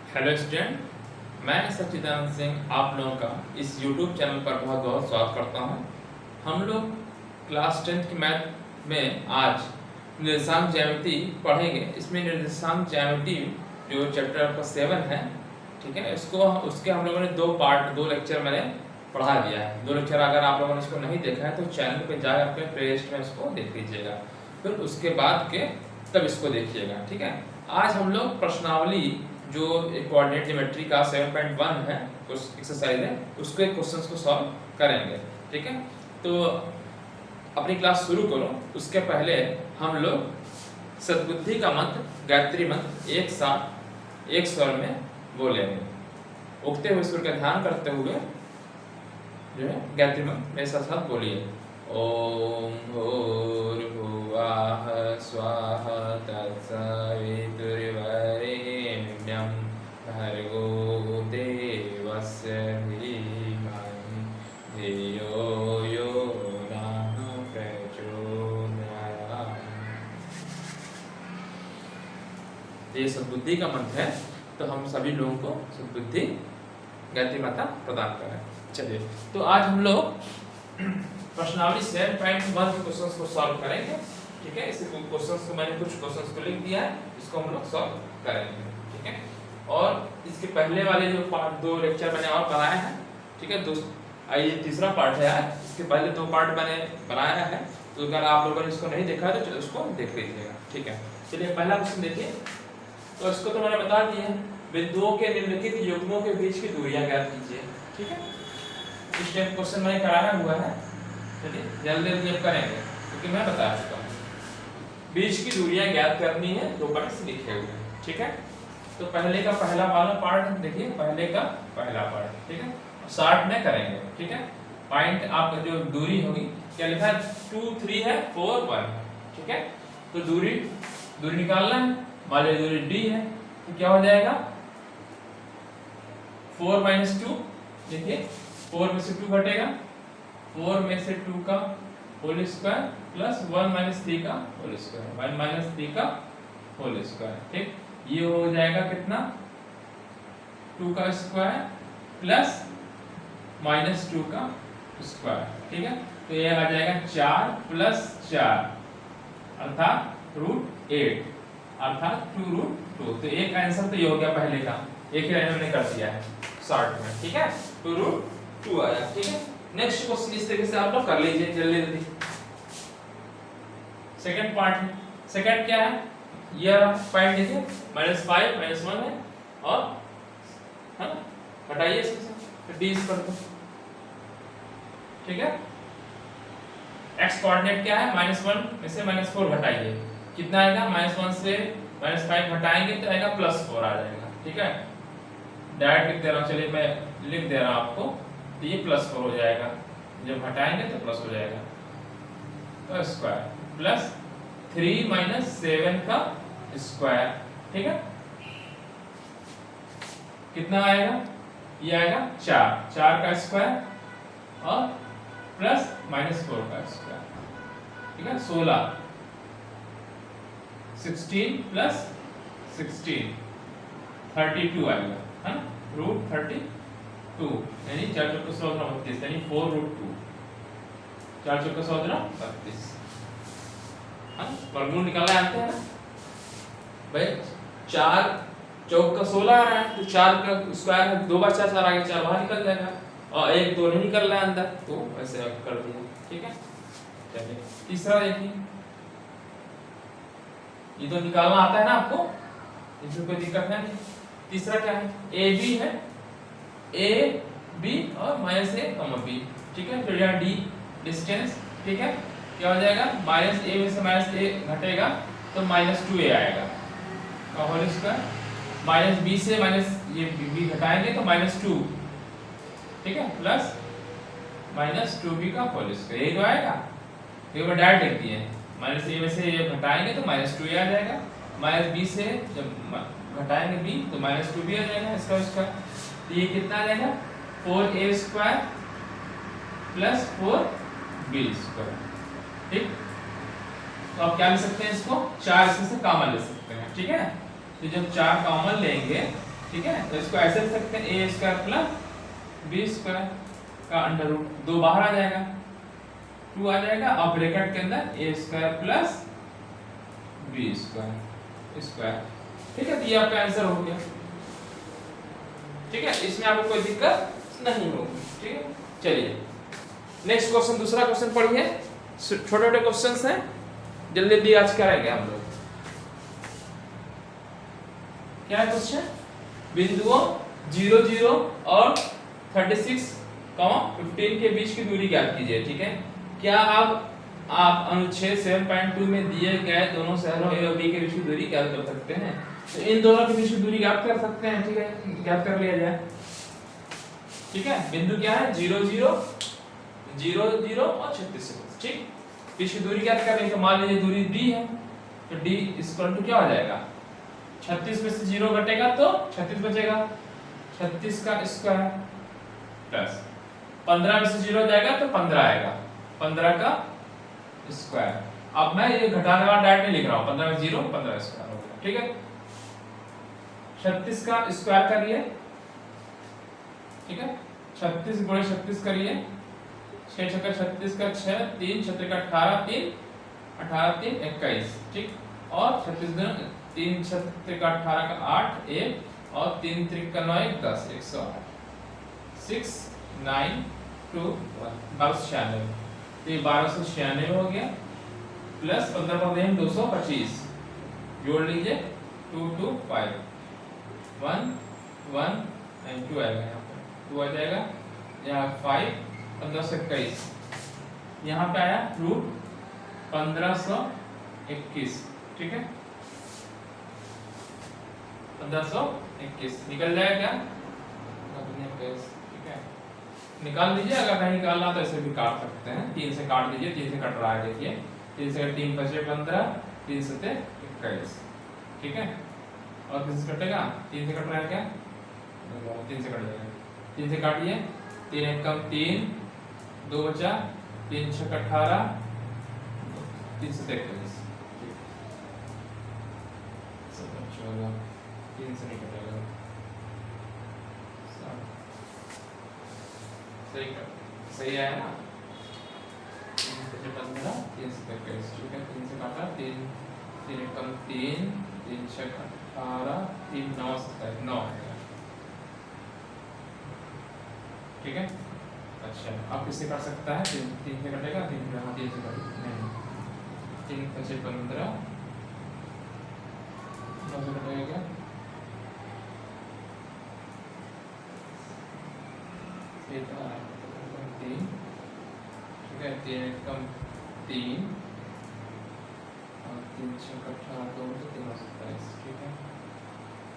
Hello student, मैं सच्चिदानंद सिंह आप लोगों का इस YouTube चैनल पर बहुत बहुत स्वागत करता हूं। हम लोग क्लास 10th की मैथ में आज निर्देशांक ज्यामिति पढ़ेंगे। इसमें निर्देशांक ज्यामिति जो चैप्टर नंबर 7 है, ठीक है, उसके हम लोगों ने दो लेक्चर मैंने पढ़ा दिया है। दो लेक्चर अगर आप लोगों ने इसको नहीं देखा है तो चैनल पर जाकर अपने प्लेलिस्ट में इसको देख लीजिएगा, फिर उसके बाद के तब इसको देखिएगा, ठीक है। आज हम लोग प्रश्नावली जो कोऑर्डिनेट ज्योमेट्री का 7.1 है, उस एक्सरसाइज है, उसके क्वेश्चंस को सॉल्व करेंगे, ठीक है। तो अपनी क्लास शुरू करो उसके पहले हम लोग सद्बुद्धि का मंत्र, गायत्री मंत्र एक साथ एक स्वर में बोलेंगे। उगते हुए सूर्य का ध्यान करते हुए जो है गायत्री मंत्र मेरे साथ साथ बोलिए। ओम भूर्भुवः स्वः तत्सवितुर्वरेण्यं भर्गो देवस्य धीमहि धियो यो नः प्रचोदयात्। ये सद्बुद्धि का मंत्र है, तो हम सभी लोगों को सद्बुद्धि गायत्री माता प्रदान करें। चलिए, तो आज हम लोग प्रश्नावली 7.1 के क्वेश्चंस को सॉल्व करेंगे, ठीक है। इस क्वेश्चंस को मैंने कुछ क्वेश्चंस को लिख दिया है, इसको हम लोग सॉल्व करेंगे, ठीक है। और इसके पहले वाले जो दो लेक्चर मैंने और बनाए हैं, ठीक है, ये तीसरा पार्ट है यार। इसके पहले दो पार्ट मैंने बनाया है, तो अगर आप लोगों ने इसको नहीं देखा है तो उसको देख लीजिएगा, ठीक है। चलिए, पहला क्वेश्चन देखिए। तो इसको तो मैंने बता दिया है, बिंदुओं के निम्नलिखित युग्मों के बीच की दूरियां ज्ञात कीजिए, ठीक है। इस टाइप क्वेश्चन मैंने कराया हुआ है, चलिए जल्दी जल्दी अब करेंगे क्योंकि मैं बता चुका हूँ। बीच की दूरियां ज्ञात करनी है, दो पॉइंट्स लिखे हुए हैं, ठीक है। तो पहले का पहला वाला पार्ट देखिए, पहले का पहला पार्ट, ठीक है, शॉर्ट में करेंगे, ठीक है। पॉइंट आपका जो दूरी होगी, क्या लिखा है, 2 3 है, 4 1, ठीक है। तो दूरी निकालना है, मान लीजिए दूरी d है, तो क्या हो जाएगा 4 - 2, देखिए 4 में से 2 घटेगा, 4 में से 2 का होल स्क्वायर प्लस 1 - 3 का होल स्क्वायर, 1 - 3 का होल स्क्वायर, ठीक। ये हो जाएगा कितना, 2 का स्क्वायर प्लस -2 का स्क्वायर, ठीक है। तो ये आ जाएगा 4 + 4 अर्थात √8 अर्थात 2√2। तो एक आंसर तो ये हो गया पहले का, एक ही लाइन में कर दिया है शॉर्ट में, ठीक है, 2√2 आया, ठीक है। नेक्स्ट क्वेश्चन इस तरीके से आप लोग कर लीजिए जल्दी जल्दी। सेकंड पार्ट है, सेकंड क्या है, ये पॉइंट देखिए, -5 -1 है, और है ना, हटाइए इसको, तो d इस पर, ठीक है। x कोऑर्डिनेट क्या है, -1 में से -4 घटाइए, कितना आएगा, -1 से -5 घटाएंगे तो आएगा +4 आ जाएगा, ठीक है। डायरेक्ट लिख दे रहा हूं, चलिए मैं लिख दे रहा हूं आपको, तो ये +4 हो जाएगा, जब हटाएंगे तो प्लस हो जाएगा, तो स्क्वायर प्लस 3 - 7 का स्क्वायर, ठीक है। कितना आएगा, ये आएगा 4 का स्क्वायर और प्लस -4 का स्क्वायर, ठीक है, 16 16 + 16 32 आएगा, है ना, √32 यानी 4 चौके 32 यानी 4√2, 4 चौके 32, हाँ, वर्गमूल निकालना आते हैं ना भाई। 4 चौक का 16 आ रहा है, तो 4 का स्क्वायर है, 2 बार 4 आ गया, 4 बाहर निकल जाएगा, और 1 2 नहीं निकल रहा है अंदर, तो ऐसे कर दिया, ठीक है। चलिए तीसरा देखिए, ये तो निकालना आता है ना आपको, इसमें कोई दिक्कत नहीं। तीसरा क्या है, AB है, AB और -a, b, ठीक है। तो यहाँ d डिस्टेंस, ठीक है, क्या हो जाएगा, -a में से -a घटेगा तो -2a आएगा का होल स्क्वायर, -b से ये b घटाएंगे तो -2, ठीक है, प्लस -2b का होल स्क्वायर, यही तो आएगा। एक बार डायरेक्ट लिख दिए, -a में से ये घटाएंगे तो -2a आ जाएगा, -b से जब घटाएंगे b तो -2b आ जाएगा इसका स्क्वायर, तो ये कितना आ जाएगा, 4a² + 4b², ठीक। तो आप क्या ले सकते हैं, इसको 4 इसमें से कॉमन ले सकते हैं, ठीक है। तो जब 4 कॉमन लेंगे ठीक है, तो इसको ऐसे लिख सकते हैं ए स्क्वायर प्लस बी स्क्वायर का अंडर रूट, 2 बाहर आ जाएगा, 2 आ जाएगा, और ब्रैकेट के अंदर A square plus B square square. ठीक है, तो ये आपका आंसर हो गया। ठीक है, इसमें आपको कोई दिक्कत नहीं होगी। ठीक है, चलिए नेक्स्ट क्वेश्चन, दूसरा क्वेश्चन पढ़िए। छोटे छोटे क्वेश्चंस हैं, जल्दी जल्दी आज करेंगे हम लोग। क्या है क्वेश्चन? बिंदुओं 0 0 और 36, 15 के बीच की दूरी ज्ञात कीजिए। ठीक है, क्या आप अनुच्छेद 7.2 में दिए गए दोनों शहरों ए और बी के बीच की दूरी ज्ञात कर सकते हैं? तो इन दोनों के बीच की दूरी ज्ञात कर सकते हैं। ठीक है, ज्ञात कर लिया जाए। ठीक है, बिंदु क्या है? 0 0 0 0 और 36। ठीक, बीच की दूरी ज्ञात कर रहे हैं, तो मान लीजिए दूरी d है, तो d इक्वल टू क्या हो जाएगा? 36 में से 0 घटेगा तो 36 बचेगा, 36 का स्क्वायर प्लस 15 में से 0 जाएगा तो 15 आएगा, 15 का स्क्वायर। अब मैं ये घटाने वाला डायरेक्ट नहीं लिख रहा हूं, 15 में 0, 15 स्क्वायर हो गया। ठीक है, 36 का स्क्वायर करिए। ठीक है, 36 गुणे 36 करिए, 6 छक्का 36 का 6, 3 छक्के का 18, 3 18 3 21। ठीक, और 36 गुणे 3 छक्के का 18 का 8 1, और 3 त्रिक का 9 1 10, 108, 6 9 2 1 1296। तो ये 1296 हो गया, प्लस 15 पर दें 225, जोड़ लीजिए 2 2 5 1 1 एंड 2 आएगा, यहाँ पे 2 आ जाएगा, यहाँ 5 15 से 21, यहाँ पे आया रूट 1521। ठीक है, 1521 निकल जाएगा। ठीक है, निकाल लीजिए, अगर नहीं निकालना तो ऐसे भी काट सकते हैं, 3 से काट दीजिए, 3 से कट रहा है, देखिए 3 से 3 5 15, 3 से 21। ठीक है, और किस से कटेगा? 3 से कट रहा है क्या? 3 से कट जाएगा, 3 से काटिए, 3 1 कम 3, 2 बचा, 3 6 18, 3 से 23। 3 से नहीं कटेगा, सही आया ना? 3 से 15, 3 से 23। ठीक है, 3 से काटा, 3 3 कम 3, 3 6 18, 3 9 27, 9 आएगा। ठीक है, अच्छा अब किससे काट सकता है? 3 से कटेगा, 3 से कटेगा नहीं, 3 5 15, 9 से कटेगा क्या? 3। ठीक है, 3 1 कम 3, और 3 6 18 2 से 3 27। ठीक है,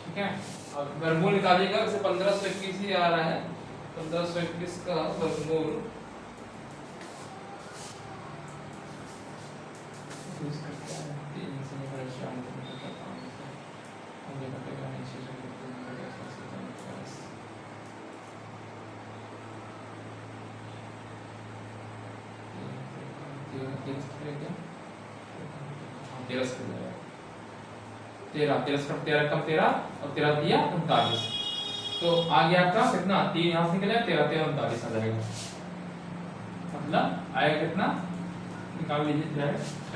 ठीक है, अब वर्गमूल निकालिएगा, वैसे 1521 ही आ रहा है, 1521 का वर्गमूल 3 से तेरह 13 कम 13 और 13 दिया 39, तो आ गया आपका कितना? 3 यहाँ से निकला, 13 13 39 आ जाएगा, मतलब आएगा कितना? निकाल लीजिए,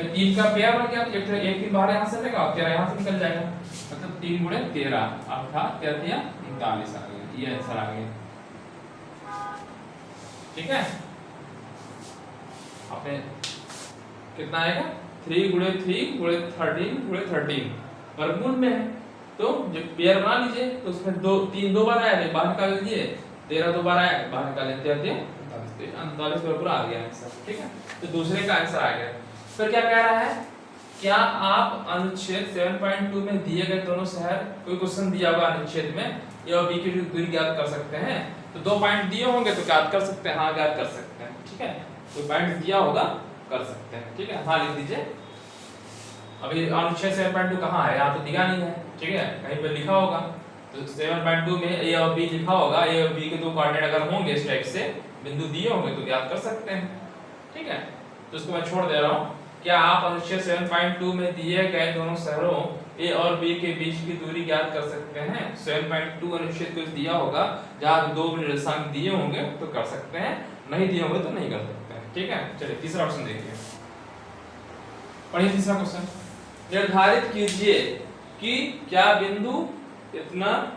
3 का पेयर बन गया, एक 3 बाहर यहाँ से लेगा और 13 यहाँ से निकल जाएगा, मतलब 3 गुणे 13 अर्थात 13 दिया 39 आ गया, ये आंसर आ गया। ठीक है, आपने कितना आएगा? 3 गुणे 3 गुणे 13 गुणे 13 वर्गमूल में है, तो जब पेयर बना लीजिए तो उसमें 3 2 बार आया, बाहर निकाल लीजिए, 13 2 बार आया, बाहर निकाल लेते हैं 39 पूरा आ गया आंसर। ठीक है, तो दूसरे का आंसर आ गया। फिर क्या कह रहा है? क्या आप अनुच्छेद 7.2 में दिए गए दोनों शहर, कोई क्वेश्चन दिया होगा अनुच्छेद में, ए और बी की दूरी ज्ञात कर सकते हैं, तो 2 पॉइंट दिए होंगे तो ज्ञात कर सकते हैं, हाँ ज्ञात कर सकते हैं। ठीक है, कोई पॉइंट दिया होगा कर सकते हैं। ठीक है, हाँ लिख दीजिए। अभी अनुच्छेद 7.2 कहाँ है? यहाँ तो दिया नहीं है। ठीक है, कहीं पर लिखा होगा, तो 7.2 में ए और बी लिखा होगा, ए और बी के 2 कोऑर्डिनेट अगर होंगे इस टाइप से, बिंदु दिए होंगे तो ज्ञात कर सकते हैं। ठीक है, तो इसको मैं छोड़ दे रहा हूँ। क्या आप अनुच्छेद 7.2 में दिए गए दोनों शहरों ए और बी के बीच की दूरी ज्ञात कर सकते हैं। 7.2 अनुच्छेद कुछ दिया होगा, जहां दो निर्देशांक दिए होंगे तो कर सकते हैं, नहीं दिए होंगे तो नहीं कर सकते हैं। ठीक है, चलिए तीसरा क्वेश्चन देखिए, पढ़िए तीसरा क्वेश्चन। निर्धारित कीजिए कि क्या बिंदु इतना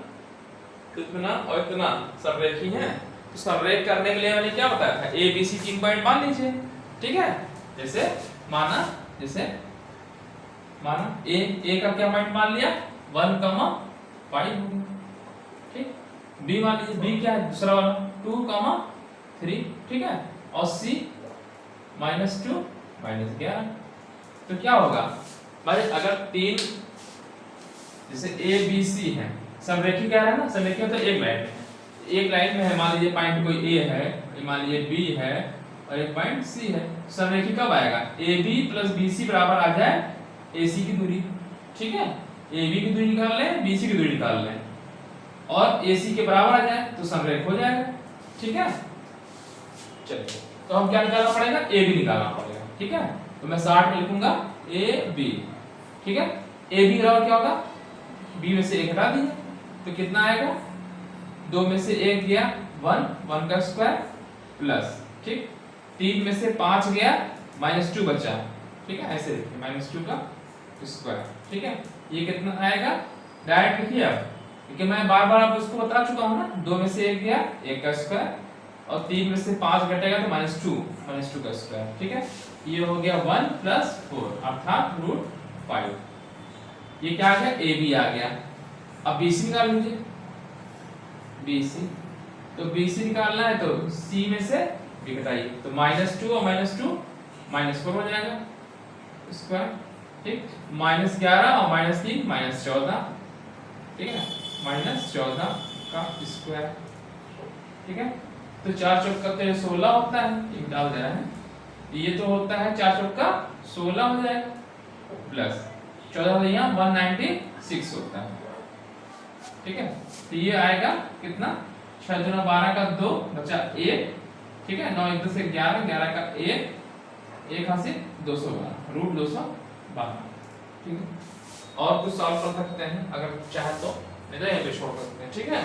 इतना और इतना समरेखी है। तो समरेख करने के लिए मैंने क्या बताया था, ए बी सी 3 पॉइंट मान लीजिए। ठीक है, जैसे माना ए का क्या पॉइंट मान लिया 1,5 हो गया। ठीक, बी मान लीजिए, बी क्या है दूसरा वाला 2,3। ठीक है, और सी -2 -11। तो क्या होगा भाई, अगर तीन जैसे ए बी सी है, समरेखी क्या है ना, समरेखी मतलब एक लाइन में है, मान लीजिए पॉइंट कोई ए है, मान लीजिए बी है और एक पॉइंट सी है। समरेखी कब आएगा, A B plus B C बराबर आ जाए ए सी की दूरी। ठीक है, ए बी की दूरी निकाल लें, बी सी की दूरी निकाल लें और ए सी के बराबर आ जाए तो समरेख हो जाएगा। ठीक है, चलिए तो हम क्या निकालना पड़ेगा, ए बी निकालना पड़ेगा। ठीक है, तो मैं 60 में लिखूंगा ए बी। ठीक है, ए बी बराबर क्या होगा, बी में से 1 हटा दिए तो कितना आएगा, 2 में से 1 गया 1 का स्क्वायर प्लस, ठीक 3 में से 5 गया -2 बचा। ठीक है, ऐसे लिखिए -2 का स्क्वायर। ठीक है, ये कितना आएगा, डायरेक्ट लिखिए आप, क्योंकि मैं बार बार आपको इसको बता चुका हूं ना। 2 में से 1 गया 1 का स्क्वायर और 3 में से 5 घटेगा तो -2 का स्क्वायर। ठीक है, ये हो गया 1 + 4 अर्थात √5। ये क्या आ गया, ए बी आ गया। अब बी सी निकाल लीजिए, बी सी, तो बी सी निकालना है तो सी में से बी घटाइए तो -2 और -2 -4 हो जाएगा स्क्वायर। ठीक, -11 और -3 -14। ठीक है, -14 का स्क्वायर। ठीक है, तो 4 चौका तो 16 होता है, ये डाल दे रहा है, ये तो होता है 4 चौका 16 हो जाएगा प्लस 14 यहाँ 196 होता है। ठीक है, तो ये आएगा कितना, 6 दूना 12 का 2 बचा 1। ठीक है, 9 1 2 से 11, 11 का 1 हासिल 212 √212। ठीक है, और कुछ सॉल्व कर सकते हैं अगर चाहे तो, नहीं तो यहीं पे छोड़ सकते हैं। ठीक है,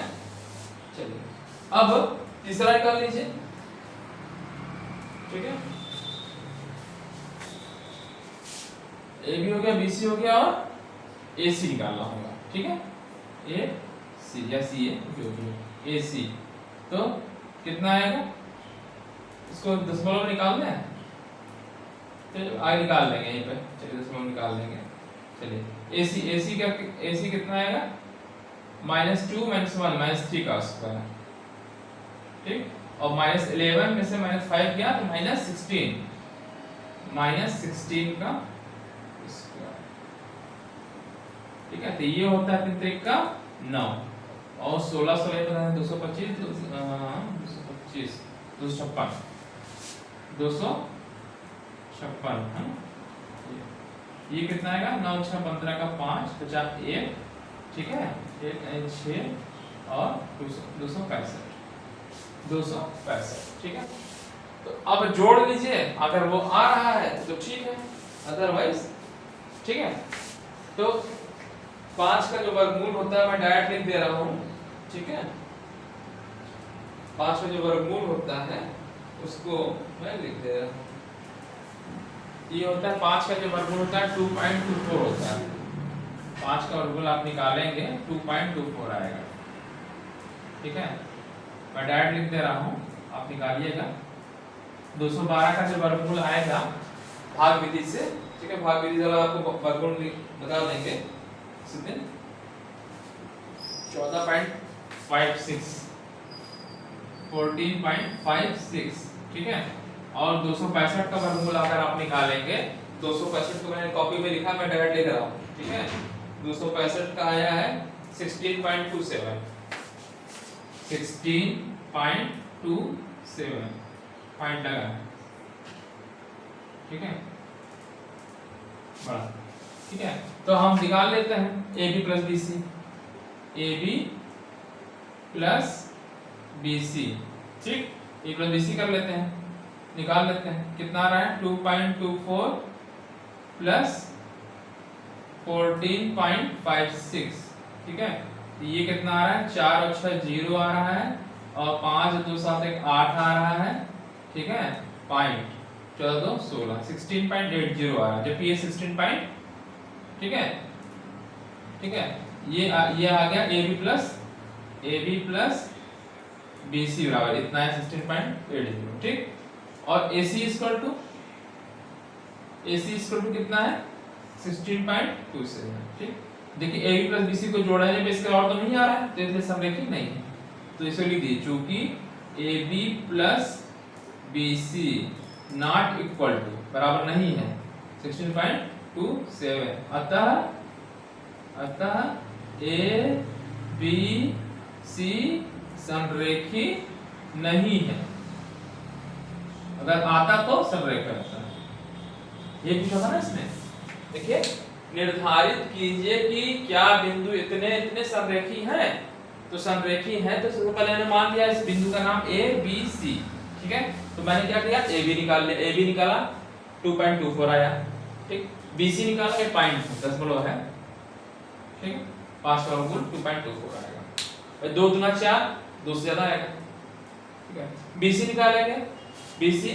चलिए अब तीसरा कर लीजिए। ठीक है, ए बी हो गया, बी सी हो गया और ए सी निकालना होगा। ठीक है, ए सी या सी ए जो भी ए सी, तो कितना आएगा, इसको दशमलव निकाल दें, चलिए आगे निकाल लेंगे यहीं पे, चलिए दशमलव निकाल लेंगे। चलिए ए सी कितना आएगा, -2 -1 -3 का स्क्वायर। ठीक, और -11 में से -5 गया तो -16 का स्क्वायर। ठीक है, तो ये होता है 3 का 9 और 16 16 225 256 256 है। ये कितना आएगा, 9 6 15 का 5 50 1। ठीक है, 1 6 और 265। ठीक है, तो अब जोड़ लीजिए, अगर वो आ रहा है तो ठीक है, अदरवाइज ठीक है। तो 5 का जो वर्गमूल होता है मैं डायरेक्ट लिख दे रहा हूं। ठीक है, 5 का जो वर्गमूल होता है उसको मैं लिख दे रहा हूं। ये होता है 5 का जो वर्गमूल होता है 2.24 होता है। 5 का वर्गमूल आप निकालेंगे 2.24 आएगा। ठीक है, मैं डायरेक्ट लिख दे रहा हूं, आप निकालिएगा। 212 का जो वर्गमूल आएगा भाग विधि से, ठीक है, भाग विधि से आपको वर्गमूल बता देंगे। 14.56 14.56। ठीक है, और 265 का वर्गमूल अगर आप निकालेंगे, 265 को मैंने कॉपी में लिखा, मैं डायरेक्ट लिख रहा हूं। ठीक है, 265 का आया है 16.27 16.27 पॉइंट लगा। ठीक है, बड़ा। ठीक है, तो हम निकाल लेते हैं A B plus B C, A B plus B C. ठीक, ए प्लस बी सी कर लेते हैं, निकाल लेते हैं, कितना आ रहा है 2.24 प्लस 14.56, ठीक है। तो ये कितना आ रहा है, 4 और 6 0 आ रहा है, और 5 2 7 1 8 आ रहा है, ठीक है। पॉइंट 14 2 16 16.80 आ रहा है, जबकि ये 16 पॉइंट, ठीक है, ठीक है। ये आ गया A B plus B C बराबर इतना है 16.80, ठीक। और ए सी इक्वल टू कितना है, 16.27, ठीक। देखिए A B plus B C को जोड़ा है, इसके और तो नहीं आ रहा है, तो इसलिए समरेखी नहीं है, तो इसे लिख दीजिए चूंकि A B plus B C not equal to बराबर नहीं है 16.27, अतः ए बी सी समरेखी नहीं है। अगर आता तो समरेखा होता है, ये पूछा था ना इसमें। देखिए, निर्धारित कीजिए कि क्या बिंदु इतने इतने समरेखी हैं, तो समरेखी है तो सबसे पहले मैंने मान लिया इस बिंदु का नाम ए बी सी, ठीक है। तो मैंने क्या किया, ए बी निकाल लिया, ए बी निकाला 2.24 आया, ठीक। बी सी निकाला 8.10 है, ठीक। 5 का वर्गमूल 2.24 आएगा, 2 दूना 4, 2 से ज्यादा आएगा, ठीक है। बी सी निकालेंगे, बी सी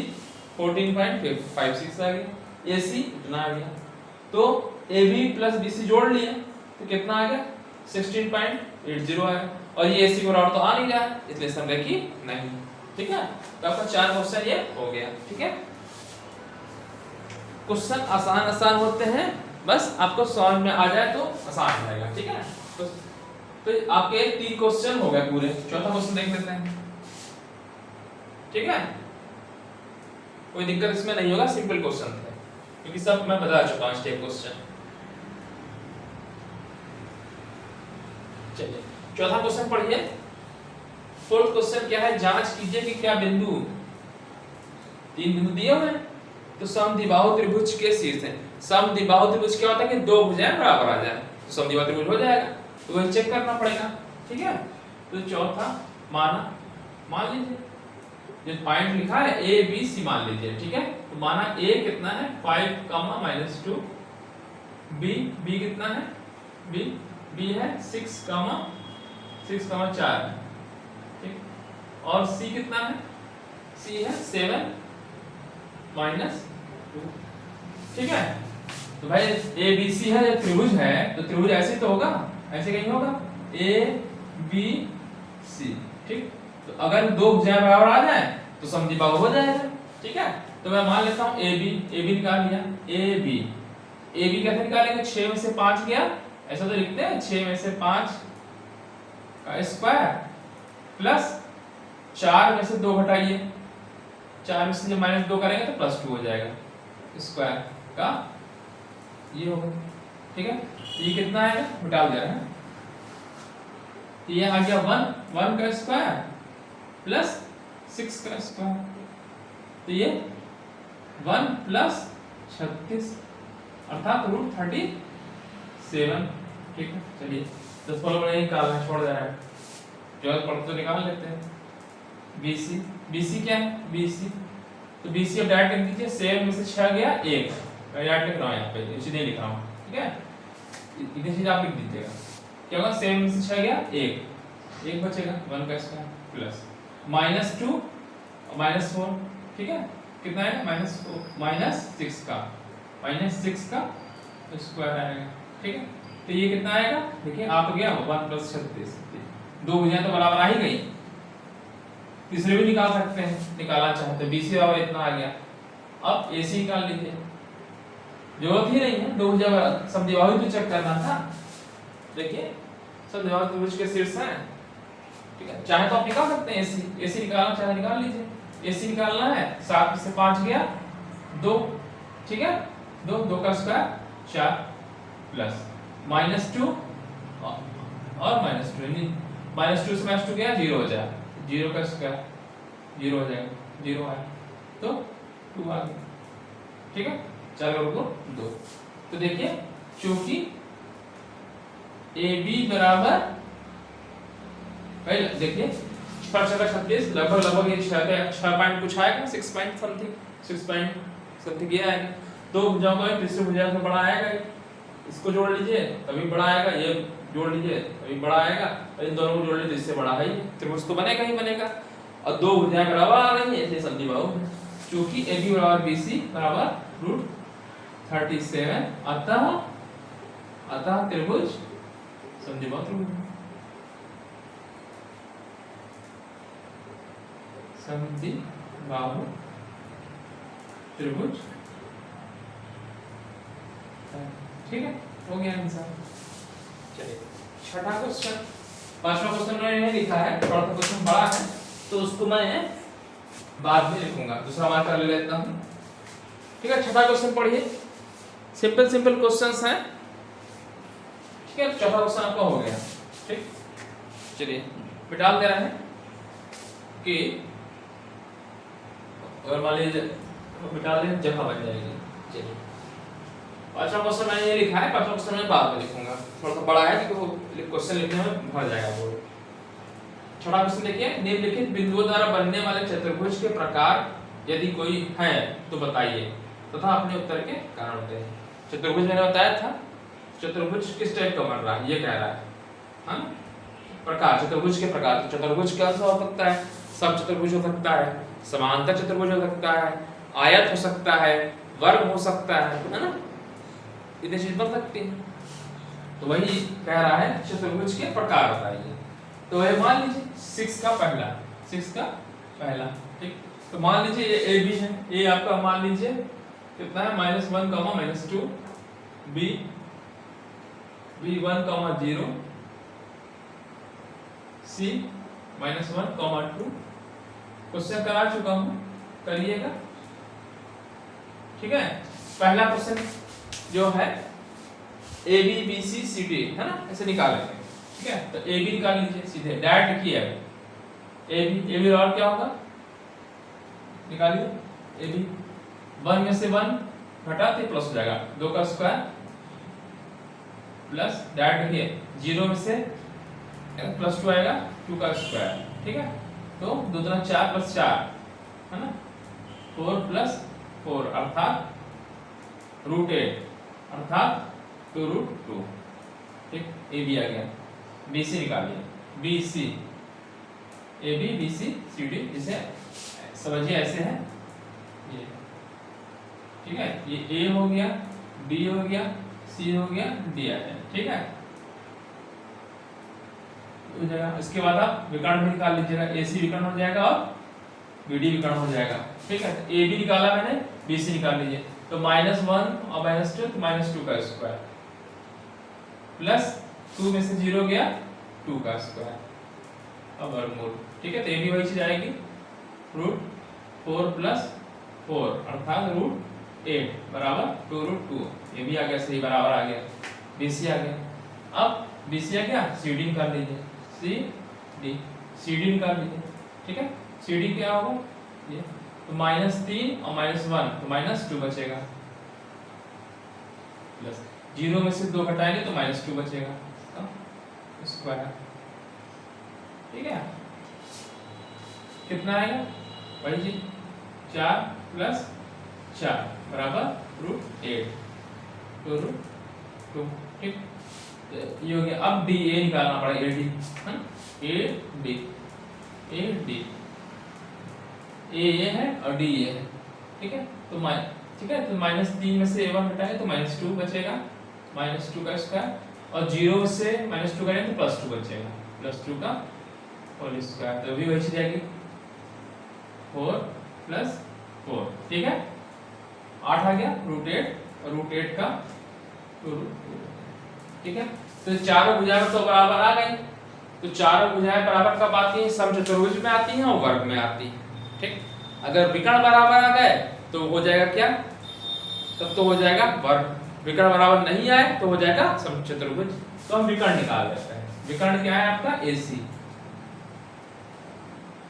14.56 आ गया, ए सी इतना आ गया, तो A B plus B C जोड़ लिया तो कितना आ गया 16.80 आया, और ये ए सी बराबर तो आ नहीं रहा है, इसलिए समरेखी नहीं, ठीक है। तो आपका 4 क्वेश्चन ये हो गया, ठीक है। क्वेश्चन आसान होते हैं, बस आपको समझ में आ जाए तो आसान हो जाएगा, ठीक है। तो आपके 3 क्वेश्चन हो गए पूरे, चौथा क्वेश्चन देख लेते हैं, ठीक है। कोई दिक्कत इसमें नहीं होगा, सिंपल क्वेश्चन है, क्योंकि सब मैं बता चुका हूं स्टेप क्वेश्चन। चलिए चौथा क्वेश्चन पढ़िए। फोर्थ क्वेश्चन क्या है, जांच कीजिए कि क्या बिंदु, 3 बिंदु दिए हुए हैं, तो समद्विबाहु त्रिभुज के शीर्ष है। समद्विबाहु त्रिभुज क्या होता है कि 2 भुजाएं बराबर आ जाए तो समद्विबाहु त्रिभुज हो जाएगा, तो वही चेक करना पड़ेगा, ठीक है। तो चौथा मान लीजिए जो पॉइंट लिखा है ए बी सी मान लीजिए, ठीक है। तो माना ए कितना है 5, -2, बी कितना है, बी है 6, 4, ठीक। और सी कितना है, सी है 7, -2, ठीक है। तो भाई ए बी सी है, त्रिभुज है, तो त्रिभुज ऐसे तो होगा, ऐसे कहीं होगा, ए बी सी, ठीक। तो अगर 2 भुजाएं बराबर आ जाए तो समद्विबाहु हो जाएगा, ठीक है। तो मैं मान लेता हूं ए बी निकाल लिया, ए बी कैसे निकालेंगे, 6 में से 5 गया, ऐसा तो लिखते हैं 6 में से 5 का स्क्वायर प्लस 4 में से 2 घटाइए, 4 में से जब -2 करेंगे तो +2 हो जाएगा, स्क्वायर का ये होगा, ठीक है। ये कितना आएगा, घटा दे रहे हैं, ये आ गया 1 का स्क्वायर प्लस 6 का स्क्वायर, तो ये 1 प्लस 36 अर्थात √37, ठीक है। चलिए 10 फॉलो नहीं निकालना, छोड़ दे रहा है, जो पढ़ते तो निकाल लेते हैं। BC क्या है, BC तो BC अब डायरेक्ट लिख दीजिए, 7 में से 6 गया 1, मैं डायरेक्ट लिख रहा हूं यहां पे, इसे नहीं लिख रहा हूं, ठीक है। इतनी चीज आप लिख दीजिएगा, क्या होगा 7 में से 6 गया 1 बचेगा, 1 का स्क्वायर प्लस -2 और -4, ठीक है। कितना है -6 का स्क्वायर आएगा, ठीक है। तो ये कितना आएगा, देखिए आ तो गया 1 + 36, 2 भुजाएं तो बराबर आ ही गई, तीसरे भी निकाल सकते हैं, निकालना चाहते हैं, BC बराबर इतना आ गया। अब AC निकाल लीजिए, जरूरत ही नहीं है, 2 भुजा समद्विबाहु तो चेक करना था, देखिए समद्विबाहु त्रिभुज के शीर्ष है, ठीक है। चाहे तो आप निकाल सकते हैं AC निकालना चाहे निकाल लीजिए, AC निकालना है, 7 में से 5 गया 2, ठीक है, 2 का स्क्वायर 4 प्लस -2 और -2 से -2 गया 0 हो जाएगा, 0 का स्क्वायर 0 हो जाएगा, 0 आया तो 2 आ गया, ठीक है। 4 का वर्गमूल 2। तो देखिए चूंकि AB बराबर, भाई देखिए 6 लगभग ये 6 पॉइंट कुछ आएगा, 6 पॉइंट समथिंग ये आएगा, 2 भुजाओं का तीसरी भुजा से बड़ा आएगा, इसको जोड़ लीजिए तभी बड़ा आएगा, ये जोड़ लीजिए तभी बड़ा आएगा, और इन दोनों को जोड़ लीजिए इससे बड़ा है ही, त्रिभुज तो बनेगा ही बनेगा। और दो भुजाएं बराबर आ रही हैं इसलिए समझी बाहु, क्योंकि AB बराबर BC बराबर √37, अतः त्रिभुज समझी बाहु त्रिभुज, समझी बाहु त्रिभुज। ठीक है, हो गया आंसर। चलिए छठा क्वेश्चन, पांचवा क्वेश्चन मैंने लिखा है, थोड़ा सा क्वेश्चन बड़ा है तो उसको मैं बाद में लिखूंगा, दूसरा मार्कर ले लेता हूं। ठीक है, छठा क्वेश्चन पढ़िए, सिंपल सिंपल क्वेश्चंस हैं। ठीक है, चौथा क्वेश्चन आपका हो गया। ठीक, चलिए मिटाल दे रहे हैं कि अगर मान लीजिए मिटा दें जगह बन जाएगी। चलिए पांचवा क्वेश्चन मैंने ये लिखा है, पांचवा क्वेश्चन मैं बाद में लिखूंगा, थोड़ा सा बड़ा है क्योंकि क्वेश्चन लिखने में भर जाएगा वो। छठा क्वेश्चन देखिए, निम्नलिखित बिंदुओं द्वारा बनने वाले चतुर्भुज के प्रकार यदि कोई है तो बताइए तथा अपने उत्तर के कारण दें। चतुर्भुज मैंने बताया था, चतुर्भुज किस टाइप का बन रहा है ये कह रहा है, हाँ प्रकार, चतुर्भुज के प्रकार। तो चतुर्भुज क्या हो सकता है, सब चतुर्भुज हो सकता है, समांतर चतुर्भुज हो सकता है, आयत हो सकता है, वर्ग हो सकता है ना, इतनी चीज बन सकती है। तो वही कह रहा है चतुर्भुज के प्रकार बताइए। तो ये मान लीजिए 6 का पहला, ठीक, तो मान लीजिए ये ए बी है, ए आपका मान लीजिए कितना है -1, -2, बी 1, 0, सी -1, 2। क्वेश्चन करा चुका हूं, करिएगा। ठीक है, पहला क्वेश्चन जो है A B B C C D है ना, ऐसे निकालेंगे। ठीक है, तो ए बी निकाल लीजिए सीधे, डायरेक्ट लिखिए। ए बी और क्या होगा, निकालिए ए बी, 1 में से 1 घटा तो प्लस हो जाएगा, 2 का स्क्वायर प्लस डायरेक्ट लिखिए, 0 में से +2 आएगा, 2 का स्क्वायर। ठीक है, तो 2 दूना 4 + 4 है ना, 4 + 4 अर्थात √8 अर्थात 2√2। ठीक, ए बी आ गया। बी सी निकालिए, B C, A B B C C D, जिसे समझिए ऐसे है ये। ठीक है, ये ए हो गया, बी हो गया, सी हो गया, डी आ गया। ठीक है, इसके बाद आप विकर्ण भी निकाल लीजिएगा, ए सी विकर्ण हो जाएगा और बी डी विकर्ण हो जाएगा। ठीक है, तो ए बी निकाला मैंने, बी सी निकाल लीजिए, तो -1 और -2 तो -2 का स्क्वायर प्लस 2 में से 0 गया, 2 का स्क्वायर और वर्गमूल। ठीक है, तो ये भी वही चीज आएगी, √4 + 4 अर्थात √8 बराबर 2√2। ये भी आ गया, सही बराबर आ गया, BC आ गया। अब BC आ गया, CD निकाल लीजिए, CD निकाल लीजिए। ठीक है, CD क्या होगा ये, तो -3 और -1 तो -2 बचेगा, प्लस 0 में से 2 घटाएंगे तो -2 बचेगा स्क्वायर। ठीक है, कितना आएगा वही जी, 4 + 4 बराबर √8 2√2। ठीक, ये हो गया। अब डी ए निकालना पड़ेगा, ए डी है ना, ए डी ए है और डी ए है। ठीक है, तो ठीक है, तो -3 में से a1 घटाएंगे तो -2 बचेगा, -2 का स्क्वायर, और 0 में से -2 करेंगे तो +2 बचेगा, +2 का होल स्क्वायर। तो भी वही चीज आएगी, 4 + 4। ठीक है, 8 आ गया, √8 और √8 का 2√2। ठीक है, तो चारों भुजाएं तो बराबर आ गई। तो चारों भुजाएं बराबर कब आती हैं, समचतुर्भुज में आती हैं और वर्ग में आती हैं। ठीक, अगर विकर्ण बराबर आ गए तो हो जाएगा क्या, तब तो हो जाएगा वर्ग। विकर्ण बराबर नहीं आए तो हो जाएगा समचतुर्भुज। तो हम विकर्ण निकाल लेते हैं। विकर्ण क्या है आपका, AC,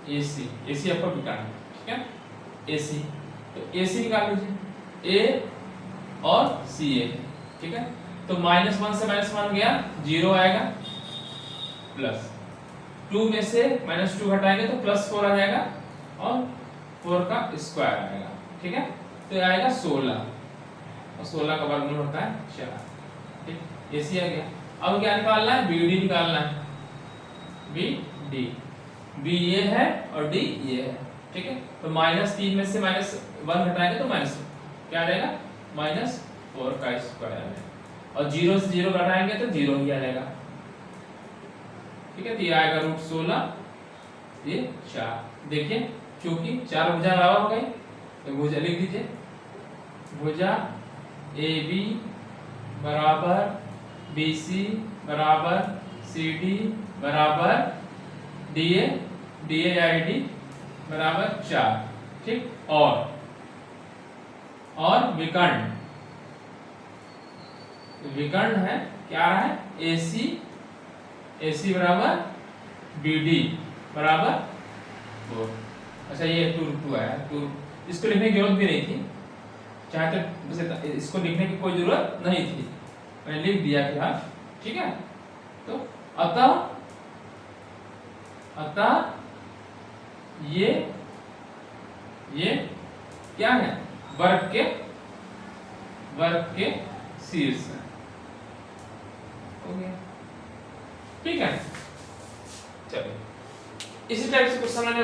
AC आपका विकर्ण। ठीक है, AC, तो AC निकाल लीजिए, A और CA। ठीक है, तो -1 से -1 गया, 0 आएगा, प्लस 2 में से -2 घटाएंगे तो +4 आ जाएगा और 4 का स्क्वायर आएगा। ठीक है, तो ये आएगा 16 और 16 का वर्गमूल होता है 4। ठीक, AC आ गया। अब क्या निकालना है, BD निकालना है। BD, B ये है और D ये है, ठीक है। तो -3 में से -1 घटाएंगे तो माइनस क्या आ जाएगा, -4 का स्क्वायर आ जाएगा। और 0 से 0 घटाएंगे तो 0 ही आ जाएगा, ठीक है। तो ये आएगा √16, ये 4। देखिए क्योंकि 4 भुजा बराबर हो गई तो भुजा लिख दीजिए, भुजा AB बराबर BC बराबर CD बराबर DA या AD बराबर 4, ठीक। और विकर्ण, विकर्ण है क्या आ रहा है, AC बराबर BD बराबर 4। अच्छा ये 2 आया, 2 इसको लिखने की जरूरत भी नहीं थी, चाहे तो इसको लिखने की कोई जरूरत नहीं थी, मैंने लिख दिया था, ठीक है। तो अतः ये क्या है, वर्ग के शीर्ष है, हो गया, ठीक है। चलिए इसी टाइप से क्वेश्चन मैंने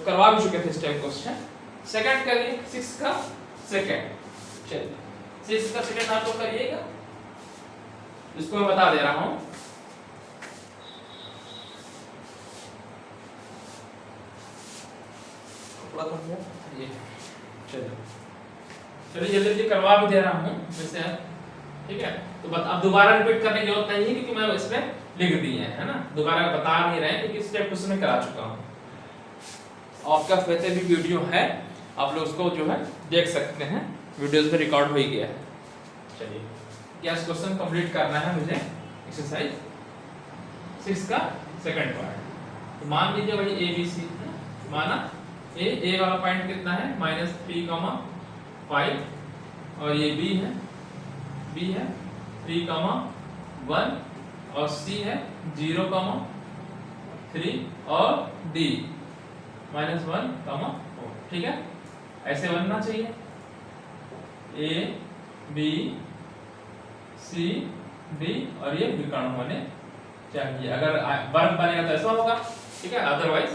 करवा भी चुके थे, इस टाइप क्वेश्चन। सेकंड करिए 6 का सेकंड, चलिए 6 का सेकंड आप तो करिएगा, इसको मैं बता दे रहा हूं। ये चलिए जल्दी करवा भी दे रहा हूं वैसे, ठीक है। तो अब दोबारा रिपीट करने की जरूरत नहीं है क्योंकि मैं इसमें लिख दिए है ना, दोबारा बता नहीं रहे क्योंकि इस टाइप क्वेश्चन में करा चुका हूं। आपका वैसे भी वीडियो है, आप लोग उसको जो है देख सकते हैं, वीडियोस में रिकॉर्ड हो ही गया है। चलिए क्या इस क्वेश्चन कंप्लीट करना है मुझे, एक्सरसाइज 6 का सेकंड पार्ट। तो मान लीजिए भाई ABC माना ए वाला पॉइंट कितना है, -3,5 और ये B है 3,1 और C है 0,3 और D -1,4, ठीक है। ऐसे बनना चाहिए A B C D और ये विकर्ण होने चाहिए। अगर वर्ग बनेगा तो ऐसा होगा, ठीक है, अदरवाइज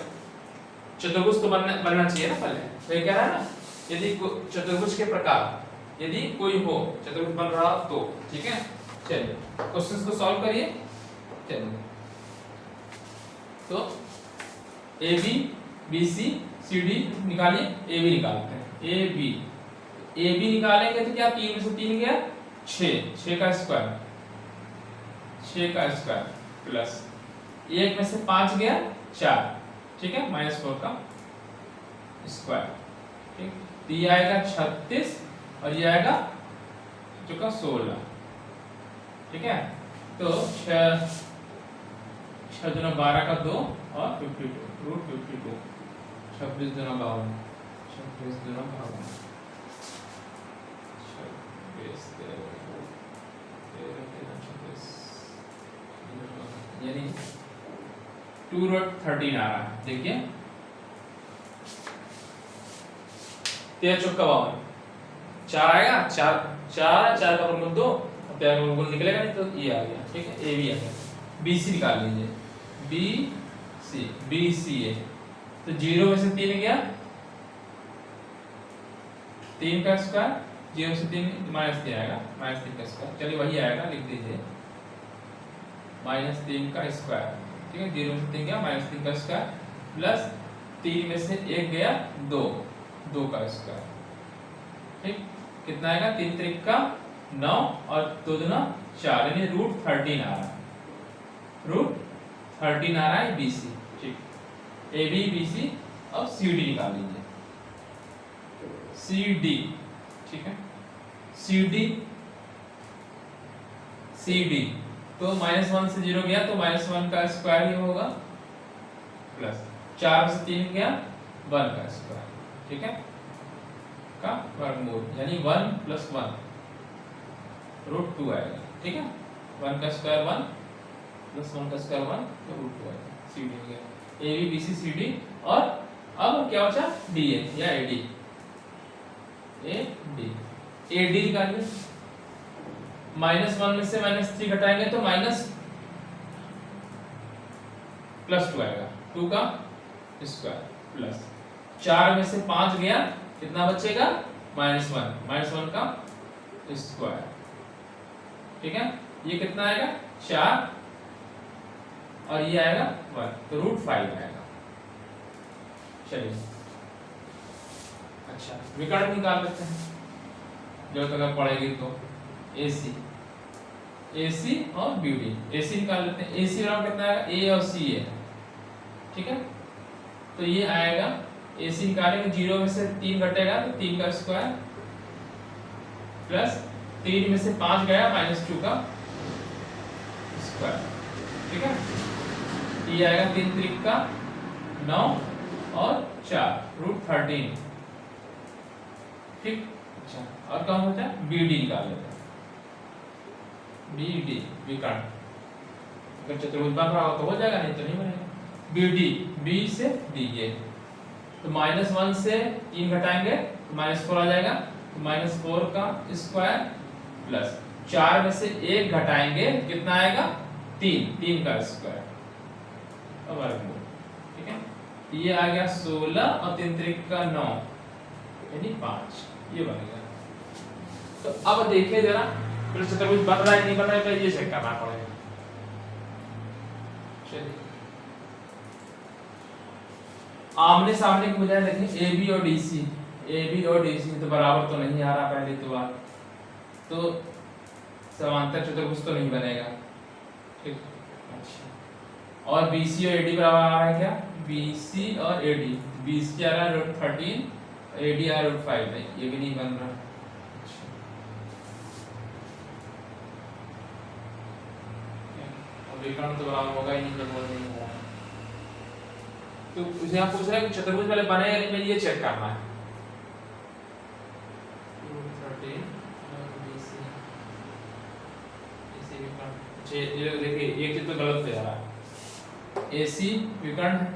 चतुर्भुज तो बनना चाहिए ना पहले। तो ये क्या है ना, यदि चतुर्भुज के प्रकार यदि कोई हो, चतुर्भुज बन रहा तो, ठीक है। चलिए क्वेश्चंस को सॉल्व करिए। चलिए तो AB BC CD निकालिए, AB निकालते हैं। AB निकालेंगे तो क्या 3 में से 3 गया 6 का स्क्वायर, 6 का स्क्वायर प्लस 1 में से 5 गया 4, ठीक है, -4 का स्क्वायर, ठीक। तो ये आएगा 36 और ये आएगा जो का 16, ठीक है। तो 6 दूना 12 का 2 और 52 √52, 26 दूना 52, 26 दूना 52, 26 यानी 2√13 आ रहा है। देखिए 13 चौका 52, 4 आएगा, 4 का वर्गमूल 2 और 13 का वर्गमूल निकलेगा नहीं, तो ये आ गया, ठीक है। AB आ गया। BC निकाल लीजिए, BC है तो 0 में से 3 गया 3 का स्क्वायर, 0 से 3 -3 आएगा, -3 का स्क्वायर, चलिए वही आएगा, लिख दीजिए -3 का स्क्वायर, ठीक है। 0 में से 3 गया -3 का स्क्वायर प्लस 3 में से 1 गया 2 का स्क्वायर, ठीक। कितना आएगा, 3 त्रिक का 9 और 2 दूना 4 यानी √13 आ रहा है, √13 आ रहा है BC, ठीक। AB BC अब CD निकाल लीजिए, CD, ठीक है। CD तो -1 से 0 गया तो -1 का स्क्वायर ही होगा प्लस 4 से 3 गया 1 का स्क्वायर, ठीक है, का वर्गमूल यानी 1 + 1 √2 आएगा, ठीक है। 1 का स्क्वायर 1 + 1 का स्क्वायर 1 तो √2 आएगा। CD हो गया, AB BC CD और अब क्या बचा DA या AD निकालिए, -1 में से -3 घटाएंगे तो +2 आएगा, 2 का स्क्वायर प्लस 4 में से 5 गया, कितना बचेगा -1 का स्क्वायर। ठीक है, ये कितना आएगा 4 और ये आएगा 1, तो √5 आएगा। चलिए अच्छा विकर्ण निकाल लेते हैं जो तक पढ़ेगी तो AC और BD। AC निकाल लेते हैं, AC बराबर कितना आएगा A और C है। ठीक है, तो ये आएगा AC निकालेंगे 0 में से 3 घटेगा तो 3 का स्क्वायर प्लस 3 में से 5 गया -2 का स्क्वायर। ठीक है, ये आएगा 3 त्रिक का 9 और 4 √13। ठीक, अच्छा और कौन होता है BD निकाल लेते हैं। BD विकर्ण, अगर चतुर्भुज बन रहा हो तो हो जाएगा, नहीं तो नहीं बनेगा। BD B से D ये तो -1 से 3 घटाएंगे तो -4 आ जाएगा, तो -4 का स्क्वायर प्लस 4 में से 1 घटाएंगे कितना आएगा 3 का स्क्वायर और वर्गमूल। ठीक है, ये आ गया 16 और 3 त्रिक का 9 यानी 5, ये बनेगा। तो अब देखिए जरा फिर चतुर्भुज बन रहा है नहीं बन रहा है, तो ये चेक करना पड़ेगा। चलिए आमने सामने की बजाय देखें AB और DC तो बराबर तो नहीं आ रहा पहली तो बात, तो समांतर चतुर्भुज तो नहीं बनेगा। ठीक, अच्छा और BC और AD बराबर आ रहा है क्या, BC और AD, BC आ रहा है √13, AD आ रहा है √5, ये भी नहीं बन रहा। विकर्ण तो बराबर होगा ही नहीं जब वो नहीं हो रहा, तो उसे आप पूछ रहे हैं कि चतुर्भुज वाले बने या नहीं, मैं ये चेक करना है। ये देखिए एक चीज तो गलत हो जा रहा है, AC विकर्ण है,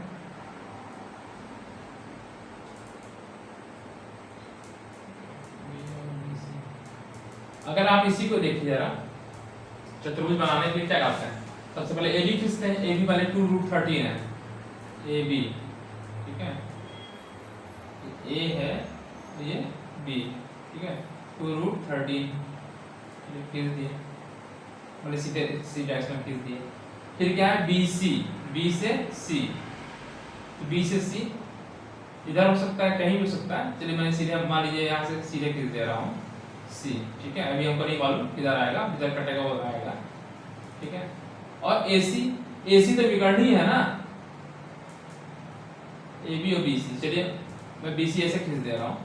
अगर आप इसी को देखिए जरा चतुर्भुज बनाने के लिए क्या करते हैं, सबसे पहले AB खींचते हैं, AB वाले 2 √13 है AB। ठीक है, A है ये B। ठीक है, 2 √13 खींच दिए, मतलब सीधे C डायरेक्शन में खींच दिए। फिर क्या है BC, B से C, तो B से C इधर हो सकता है कहीं भी हो सकता है। चलिए मैं सीधे मान लीजिए यहाँ से सीधे खींच दे रहा हूँ C। ठीक है, अभी हमको नहीं मालूम किधर आएगा, इधर कटेगा वो आएगा। ठीक है, और AC तो विकर्ण ही है ना, AB और BC। चलिए मैं BC ऐसे खींच दे रहा हूँ,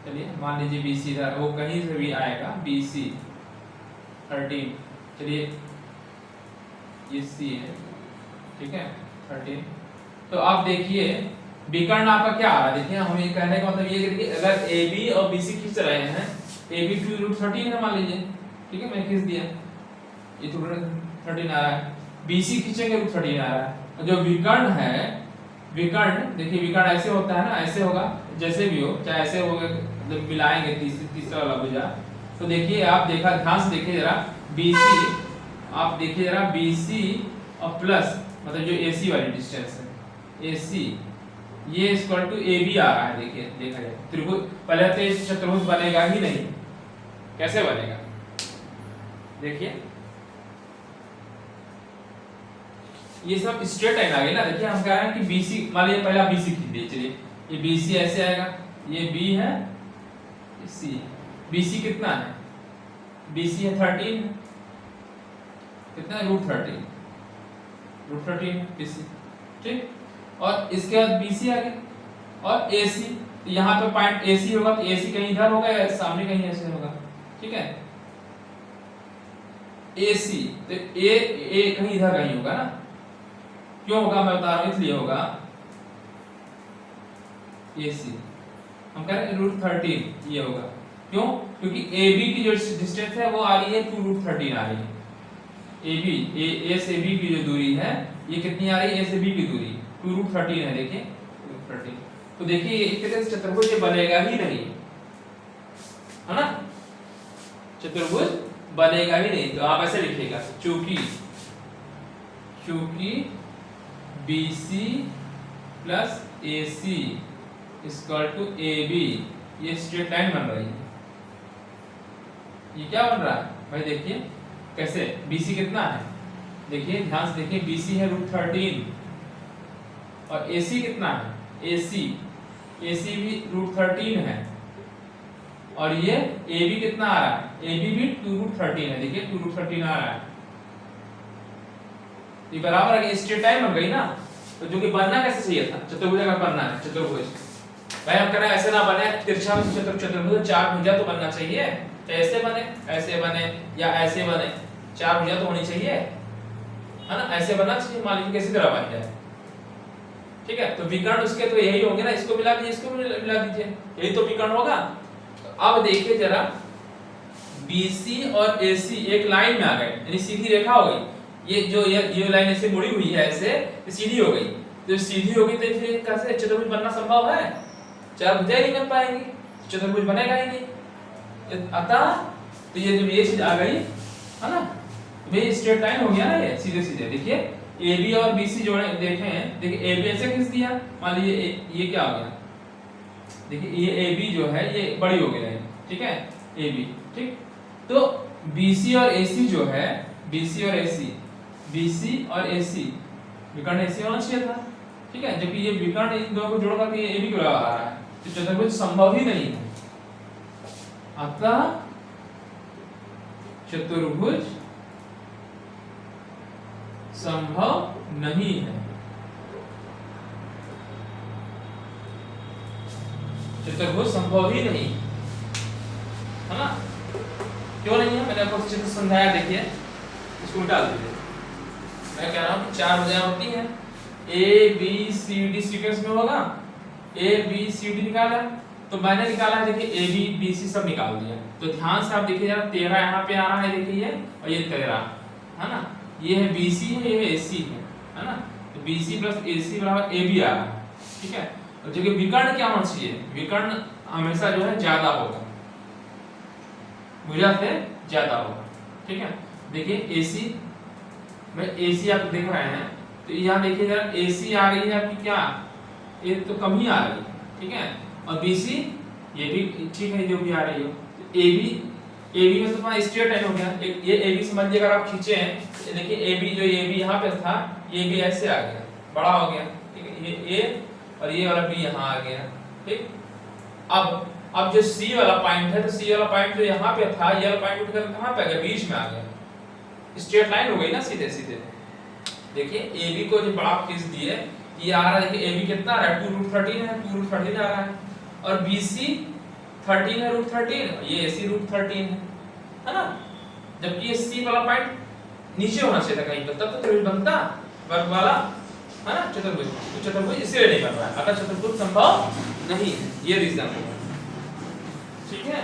चलिए मान लीजिए BC इधर वो कहीं से भी आएगा, BC 13, चलिए ये C है। ठीक है 13, तो आप देखिए विकर्ण आपका क्या आ रहा है, देखिए हम ये कहने का मतलब ये कि अगर AB और BC खींच रहे हैं, AB 2 √13 है मान लीजिए। ठीक है, मैं खींच दिया, ये 2 √13 आ रहा है, BC खींचेंगे √13 आ रहा है। जो विकर्ण है, विकर्ण देखिए विकर्ण ऐसे होता है ना, ऐसे होगा, जैसे भी हो, चाहे ऐसे होगा, जब मिलाएंगे तीसरा वाला भुजा, तो देखिए आप देखा ध्यान से देखिए जरा BC, आप देखिए जरा BC और प्लस मतलब जो AC वाली डिस्टेंस है AC, ये इक्वल टू AB आ रहा है। देखिए देखा जाए त्रिभुज, पहले तो इस चतुर्भुज बनेगा ही नहीं, कैसे बनेगा देखिए, ये सब स्ट्रेट लाइन आ गई ना। देखिए हम कह रहे हैं कि BC, मान लीजिए पहला BC खींच दिए, चलिए ये BC ऐसे आएगा, ये B है, ये C है। BC कितना है, BC है 13, कितना है √13 BC। ठीक, और इसके बाद BC आ गया और AC, यहाँ पे पॉइंट AC होगा तो AC कहीं इधर होगा या सामने कहीं ऐसे होगा। ठीक है, AC तो A कहीं इधर कहीं होगा ना, क्यों होगा मैं बता रहा हूँ, इसलिए होगा AC, हम कह रहे हैं √13 ये होगा, क्यों, क्योंकि AB की जो डिस्टेंस है वो आ रही है 2 √13 आ रही है। A से B की जो दूरी है ये कितनी आ रही है, A से B की दूरी 2 √13 है। देखिए 13, तो देखिए एक तरह से चतुर्भुज ये बनेगा ही नहीं, है ना, चतुर्भुज बनेगा ही नहीं। तो आप ऐसे लिखिएगा, चूंकि BC plus AC equal to AB, ये स्ट्रेट लाइन बन रही है। ये क्या बन रहा है भाई, देखिए कैसे। BC कितना है, देखिए ध्यान से देखिए, BC है √13 और AC कितना है, AC भी √13 है, और ये AB कितना आ रहा है, AB भी 2√13 है। देखिए 2√13 आ रहा है, ये बराबर है, स्ट्रेट लाइन बन गई ना। तो जो कि बनना कैसे चाहिए था, चतुर्भुज का बनना है, चतुर्भुज भाई हम कह रहे हैं ऐसे ना बने, तिरछा चतुर्भुज चार भुजा तो बनना चाहिए। तो ऐसे बने या ऐसे बने, चार भुजा तो होनी चाहिए, है ना, ऐसे बनना चाहिए। मान लीजिए किसी तरह बन जाए, ठीक है। तो विकर्ण उसके तो यही होंगे ना, इसको मिला दीजिए, इसको मिला दीजिए, यही तो विकर्ण होगा। तो अब देखिए जरा, BC और AC एक लाइन में आ गए, यानी सीधी रेखा हो गई। ये लाइन ऐसे मुड़ी हुई है, ऐसे सीधी हो गई। तो सीधी हो गई तो फिर कैसे चतुर्भुज बनना संभव है, चार भुजा ही नहीं बन पाएंगी, चतुर्भुज बनेगा ही नहीं। अतः तो ये जब ये चीज आ गई है ना, ये स्ट्रेट लाइन हो गया ना, ये सीधे सीधे। देखिए AB और BC जोड़े देखें, देखिए AB ऐसे खींच दिया, मान लीजिए ये क्या हो गया, देखिए ये AB जो है ये बड़ी हो गई है, ठीक है, AB, ठीक। तो BC और AC जो है, BC और AC विकर्ण AC होना चाहिए था, ठीक है। जबकि ये विकर्ण इन दोनों को जोड़ करके ये AB को लगा रहा है, तो चतुर्भुज संभव ही नहीं है। अतः चतुर्भुज संभव नहीं है, चतुर्भुज संभव ही नहीं है ना। क्यों नहीं है, मैंने आपको चित्र समझाया, देखिए इसको डाल दीजिए। मैं कह रहा हूं चार भुजाएं होती हैं, ABCD सीक्वेंस में होगा, ABCD निकाला, तो मैंने निकाला है, देखिए ABBC सब निकाल दिया। तो ध्यान से आप देखिए जरा, 13 यहाँ पे आ रहा है, देखिए ये, और ये 13 है ना, ये है BC है, ये है AC है ना। तो BC प्लस AC बराबर AB आ रहा है, ठीक है। और जो कि विकर्ण क्या होना चाहिए, विकर्ण हमेशा जो है ज्यादा होगा, भुजा से ज्यादा होगा, ठीक है। देखिए AC में AC आप देख रहे हैं, तो यहाँ देखिए जरा, AC आ रही है आपकी क्या, ये तो कम ही आ रही है, ठीक है। और BC ये भी ठीक है, जो भी आ रही हो। तो AB में तो तुम्हारा स्ट्रेट लाइन हो गया, ये AB समझिए, अगर आप खींचे हैं, देखिए AB जो AB यहाँ पे था, ये भी ऐसे आ गया, बड़ा हो गया, ठीक है। ये A और ये वाला B यहाँ आ गया, ठीक। अब जो C वाला पॉइंट है, तो C वाला पॉइंट जो यहाँ पे था, ये वाला पॉइंट उठकर कहाँ पे आ गया, बीच में आ गया, स्ट्रेट लाइन हो गई ना, सीधे सीधे। देखिए AB को जो बड़ा खींच दिए, ये आ रहा है, देखिए AB कितना आ रहा है, 2√13 है, 2√13 आ रहा है, और BC 13 है √13, ये AC √13 है ना। जबकि ये C वाला पॉइंट नीचे होना चाहिए था कहीं पर, तब तो त्रिभुज बनता वर्ग वाला, है ना, चतुर्भुज। तो चतुर्भुज इसलिए नहीं बन रहा है, अतः चतुर्भुज संभव नहीं है, ये रीजन है, ठीक है।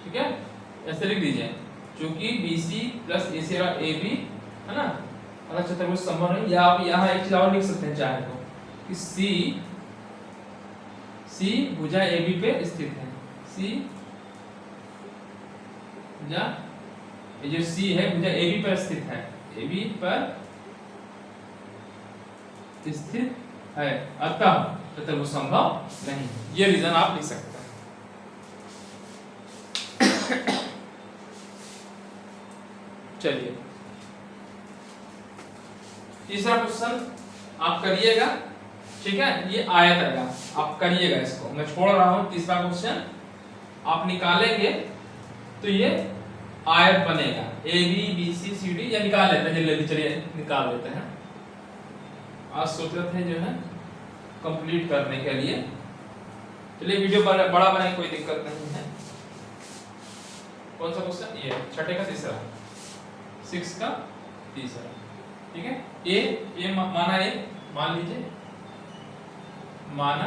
ठीक है, ऐसे लिख दीजिए, क्योंकि BC प्लस AC और AB है ना, अगर चतुर्भुज संभव नहीं। या आप यहाँ एक चीज और लिख सकते हैं चाहे तो, कि C भुजा AB पे स्थित है, C भुजा, ये जो C है भुजा AB पर स्थित है, AB पर स्थित है, अतः चतुर्भुज संभव नहीं, ये रीजन आप लिख सकते हैं। चलिए तीसरा क्वेश्चन आप करिएगा, ठीक है। ये आयत है, आप करिएगा, इसको मैं छोड़ रहा हूं। तीसरा क्वेश्चन आप निकालेंगे तो ये आयत बनेगा, ABBCD, या निकाल लेते हैं जल्दी, चलिए निकाल लेते हैं। आज सोच रहे थे जो है कंप्लीट करने के लिए, चलिए वीडियो बड़ा बनाए, कोई दिक्कत नहीं है। कौन सा क्वेश्चन, ये छठे का तीसरा, 6 का तीसरा, ठीक है। ए माना ए, मान लीजिए माना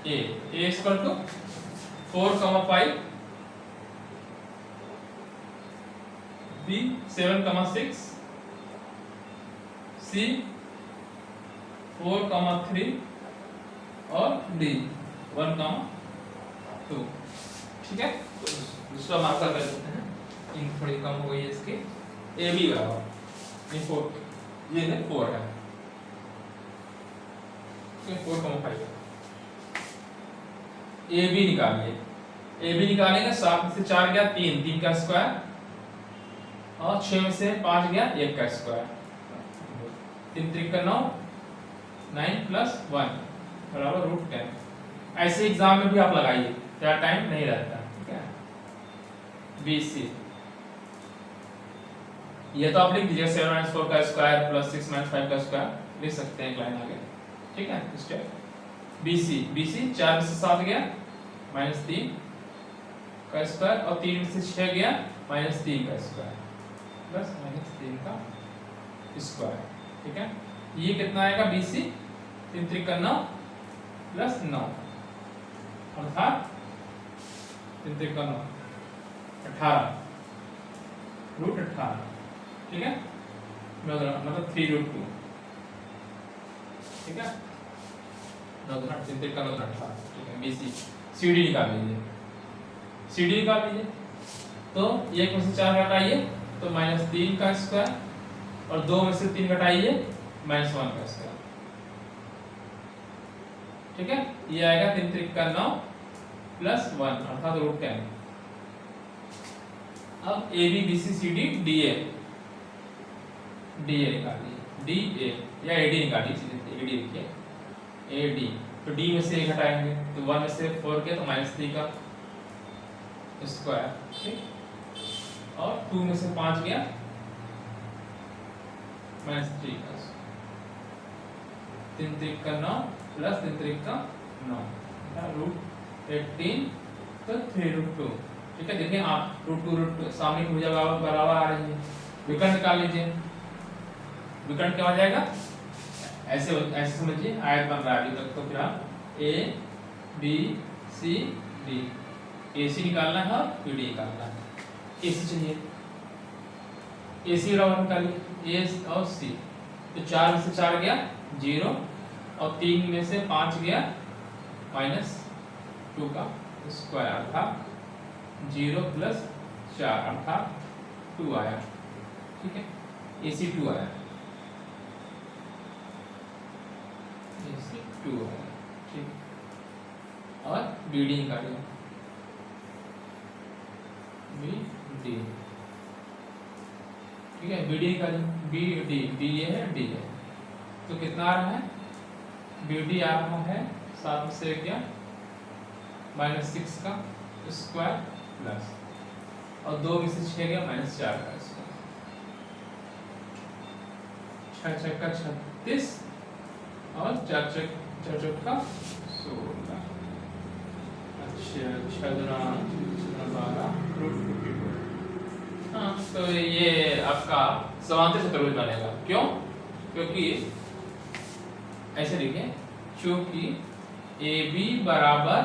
ए इक्वल टू 4,5, B 7,6, C 4,3 और D 1,2। ठीक है, तो दूसरा मार्कर कर देते हैं, इन थोड़ी कम हो गई है इसकी। ए बी बराबर ये 4 है 4,5। ए बी निकालिए, ए बी निकालेंगे 7 में से 4 गया 3 का स्क्वायर और 6 में से 5 गया 1 का स्क्वायर, 3 3 का 9 9 प्लस 1 बराबर √10। ऐसे एग्जाम में भी आप लगाइए, ज़्यादा टाइम नहीं रहता। ठीक है, BC ये तो आप लिख दीजिए 7 - 4 का स्क्वायर प्लस 6 - 5 का स्क्वायर लिख सकते हैं एक लाइन आगे। ठीक है, स्टेप BC 4 में से 7 गया -3 का स्क्वायर और 3 में से 6 गया -3 का स्क्वायर प्लस -3 का स्क्वायर। ठीक है, ये कितना आएगा BC 3 3 का 9 प्लस 9 अर्थात 3 3 का 9 18 √18। ठीक है, मतलब 3√2। ठीक है, 9 3 3 का 9 18। ठीक है, BC CD निकाल लीजिए, CD निकाल लीजिए। तो 1 में से 4 घटाइए तो -3 का स्क्वायर और 2 में से 3 घटाइए -1 का स्क्वायर। ठीक है, ये आएगा 3 3 का 9 प्लस 1 अर्थात √10। अब AB BC CD DA निकालिए, DA या AD निकालिए, AD लिखिए AD। तो D में से 1 घटाएंगे तो 1 में से 4 गया तो -3 का स्क्वायर। ठीक, और 2 में से 5 गया -3 का, 3 3 का 9 प्लस 3 3 का 9 √18 तो 3√2। ठीक है, देखिए आप √2 सामने की भुजा बराबर आ रही है, विकर्ण निकाल लीजिए। विकर्ण क्या हो जाएगा, ऐसे समझिए आयत बन रहा है अभी तक। तो फिर आप A B C D AC निकालना है और PD निकालना है। AC चाहिए, AC बराबर निकालिए A और C। तो 4 में से 4 गया 0 और 3 में से 5 गया -2 का स्क्वायर अर्थात 0 प्लस 4 अर्थात 2 आया। ठीक है, AC 2 आया, AC 2 आया। ठीक, और BD निकालिए, BD। ठीक है, BD निकालिए, BD ये है D है, तो कितना आ रहा है, BD आ रहा है 7 में से क्या -6 का स्क्वायर प्लस और 2 में से 6 गया -4 का स्क्वायर, 6 6 का 36 और 4 4 का 16। अच्छा 6 12 √52। हाँ, तो ये आपका समांतर चतुर्भुज बनेगा। क्यों? क्योंकि ऐसे लिखें, क्योंकि AB बराबर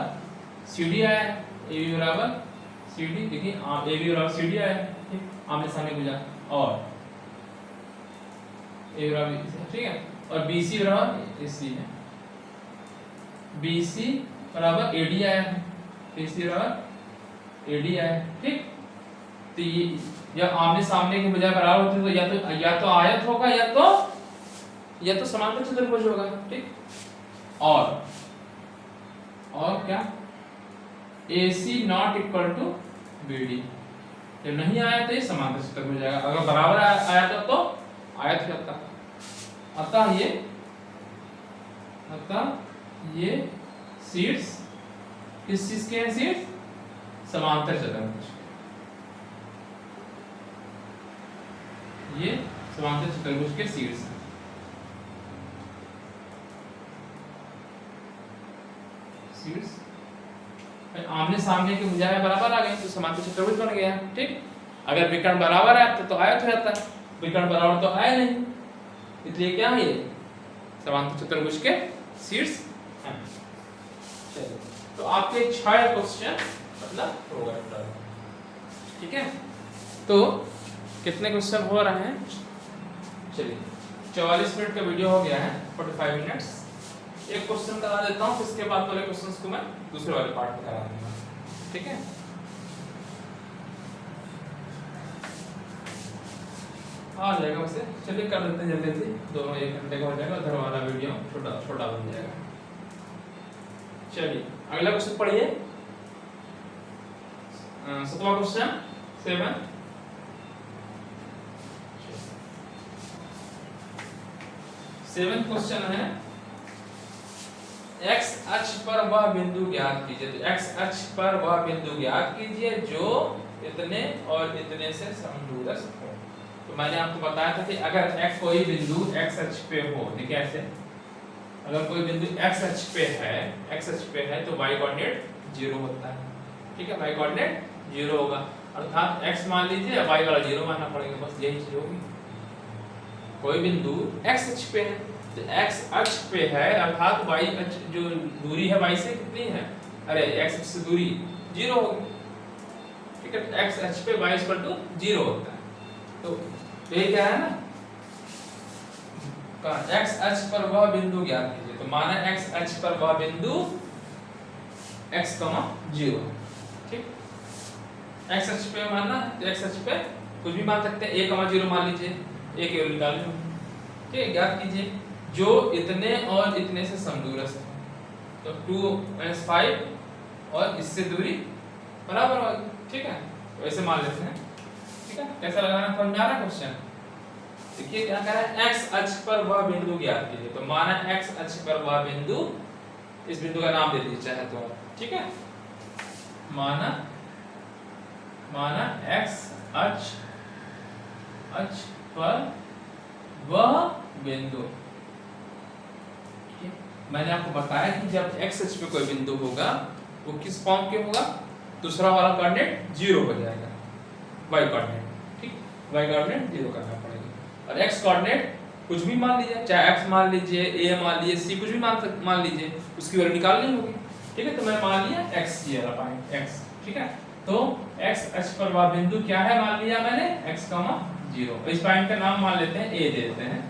CD आया है, AB बराबर CD। देखिए AB बराबर CD आया है, ठीक, आमने सामने भुजा, और A बराबर, ठीक है, और BC बराबर AC है, BC बराबर AD आया है, BC बराबर AD आया है। ठीक, तो ये या आमने सामने की बजाय बराबर होते तो या तो आयत होगा या तो समांतर चतुर्भुज होगा। ठीक, और क्या, AC not equal to BD। जब नहीं आया तो ये समांतर चतुर्भुज हो जाएगा, अगर बराबर आया तो आयत हो जाता। अतः ये शीर्ष किस चीज के हैं, शीर्ष समांतर चतुर्भुज, ये समांतर चतुर्भुज के शीर्ष हैं। शीर्ष आमने सामने के भुजाएं बराबर आ गई तो समांतर चतुर्भुज बन गया। ठीक, अगर विकर्ण बराबर है तो आयत हो जाता है, विकर्ण बराबर तो आया नहीं, इसलिए क्या है, ये समांतर चतुर्भुज के शीर्ष हैं। चलिए, तो आपके 6 क्वेश्चन मतलब हो गए। ठीक है, तो कितने क्वेश्चन हो रहे हैं, चलिए 44 मिनट का वीडियो हो गया है, 45 मिनट्स। एक क्वेश्चन करा देता हूँ, फिर इसके बाद वाले क्वेश्चंस को मैं दूसरे वाले पार्ट में करा दूंगा, ठीक है। आ जाएगा वैसे, चलिए कर देते हैं जल्दी जल्दी, दोनों 1 घंटे का हो जाएगा, उधर वाला वीडियो छोटा छोटा बन जाएगा। चलिए अगला क्वेश्चन पढ़िए, 7वां क्वेश्चन 7। सेवेंथ क्वेश्चन है, x अक्ष पर वह बिंदु ज्ञात कीजिए। तो x अक्ष पर वह बिंदु ज्ञात कीजिए जो इतने और इतने से समदूरस्थ हो। तो मैंने आपको बताया था कि अगर x कोई बिंदु x अक्ष पे हो, देखिए ऐसे, अगर कोई बिंदु x अक्ष पे है तो y कोऑर्डिनेट 0 होता है, ठीक है, y कोऑर्डिनेट 0 होगा, अर्थात x मान लीजिए, y वाला 0 मानना पड़ेगा, बस यही चीज होगी। कोई बिंदु x अक्ष पे है, तो x अक्ष पे है अर्थात y अक्ष जो दूरी है y से कितनी है, अरे x अक्ष से दूरी 0 होगी, ठीक है, x अक्ष पे y 0 होता है। तो ये क्या है ना, x अक्ष पर वह बिंदु ज्ञात कीजिए। तो माना x अक्ष पर वह बिंदु x, 0, ठीक, x अक्ष पे मानना, तो x अक्ष पे कुछ भी मान सकते हैं, a, 0 मान लीजिए, एक केवल निकाल लो, ठीक है, ज्ञात कीजिए जो इतने और इतने से समदूरस्थ है। तो 2 - 5 और इससे दूरी बराबर होगी, ठीक है, तो ऐसे मान लेते हैं, ठीक है। कैसा लगाना समझ आ रहा है क्वेश्चन? देखिए क्या कह रहा है, x अक्ष पर वह बिंदु ज्ञात कीजिए। तो माना x अक्ष पर वह बिंदु, इस बिंदु का नाम दे दीजिए चाहे तो, ठीक है, माना x अक्ष पर वह बिंदु, मैंने आपको बताया कि जब x अक्ष पे कोई बिंदु होगा वो किस फॉर्म के होगा, दूसरा वाला कोऑर्डिनेट 0 हो जाएगा, y कोऑर्डिनेट, ठीक, y कोऑर्डिनेट 0 करना पड़ेगा। और x कोऑर्डिनेट कुछ भी मान लीजिए, चाहे x मान लीजिए, a मान लीजिए, c कुछ भी मान लीजिए, उसकी वैल्यू निकालनी होगी, ठीक है। तो मैं मान लिया x, ये वाला पॉइंट x, ठीक है। तो x अक्ष पर वह बिंदु क्या है मान लिया मैंने, x, 0। इस पॉइंट का नाम मान लेते हैं a, दे देते हैं,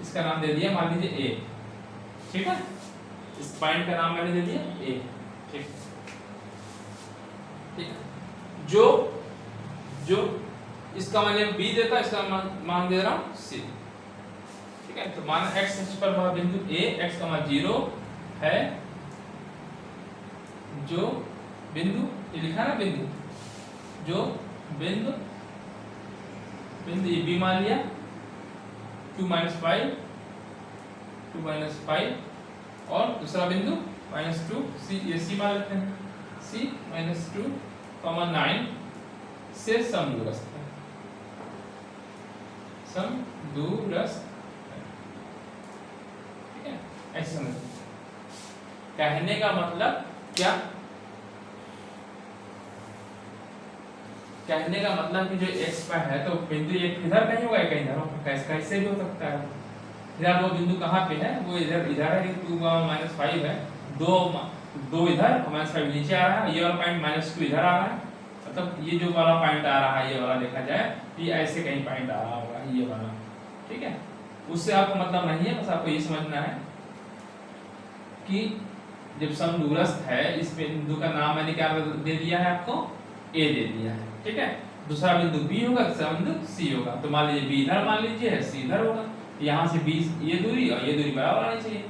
इसका नाम दे दिया मान लीजिए a, ठीक है, इस पॉइंट का नाम मैंने दे दिया a, ठीक, ठीक है। जो इसका मैंने b देता, इसका मान दे रहा हूं c, ठीक है। तो माना x अक्ष पर वह बिंदु a, x, 0 है, जो बिंदु, ये लिखा ना बिंदु, जो बिंदु ये b मान लिया, 2 - 5, 2 - 5, और दूसरा बिंदु -2, c, ये c मान लेते हैं, c - 2, 9 से समदूरस्थ है, समदूरस्थ, ठीक है, ऐसे समझिए। कहने का मतलब क्या, कहने का मतलब कि जो x पर है तो बिंदु एक इधर कहीं होगा, कहीं इधर होगा, कैसे भी हो सकता है। इधर वो बिंदु कहाँ पे है, वो इधर है, 2 - 5 है, 2 इधर और -5 नीचे आ रहा है, ये वाला पॉइंट -2 इधर आ रहा है, मतलब ये जो वाला पॉइंट आ रहा है, ये वाला देखा जाए ये ऐसे कहीं पॉइंट आ रहा होगा, ये वाला, ठीक है। उससे आपको मतलब नहीं है, बस आपको ये समझना है कि जब समदूरस्थ है, इस बिंदु का नाम मैंने क्या दे दिया है आपको, a दे दिया है, ठीक है। दूसरा बिंदु b होगा, तीसरा बिंदु c होगा। तो मान लीजिए b इधर मान लीजिए, c इधर होगा, यहाँ से b ये दूरी और ये दूरी बराबर आनी चाहिए,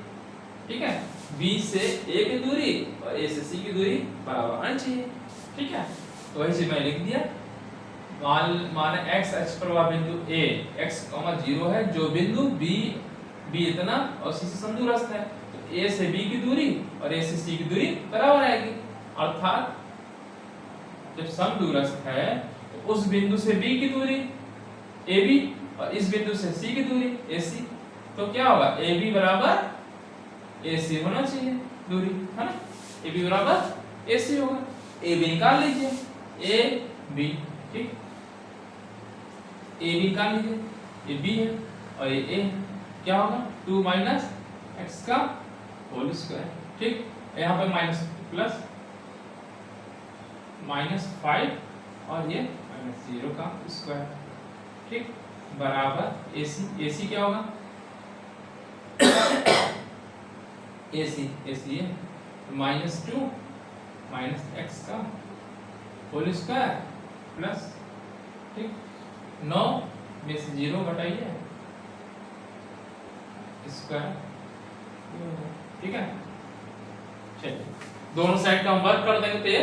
ठीक है। b से a की दूरी और a से c की दूरी बराबर आनी चाहिए, ठीक है। तो वही से मैं लिख दिया, माने x अक्ष पर वह बिंदु a, x, 0 है, जो बिंदु b इतना और c से समदूरस्थ है। तो a से b की दूरी और a से c की दूरी बराबर आएगी, अर्थात जब समदूरस्थ है तो उस बिंदु से b की दूरी AB और इस बिंदु से C की दूरी AC, तो क्या होगा, AB बराबर AC होना चाहिए दूरी, है ना, AB बराबर AC होगा। AB निकाल लीजिए, AB, ठीक, AB निकाल लीजिए, ये B है और ये A है, क्या होगा, 2 - x का होल स्क्वायर, ठीक, यहाँ पे माइनस प्लस -5 और ये -0 का स्क्वायर, ठीक, बराबर AC क्या होगा, AC है -2 माइनस एक्स का होल स्क्वायर प्लस, ठीक, 9 में से 0 घटाइए स्क्वायर, ठीक है। चलिए दोनों साइड का हम वर्क कर देंगे तो ये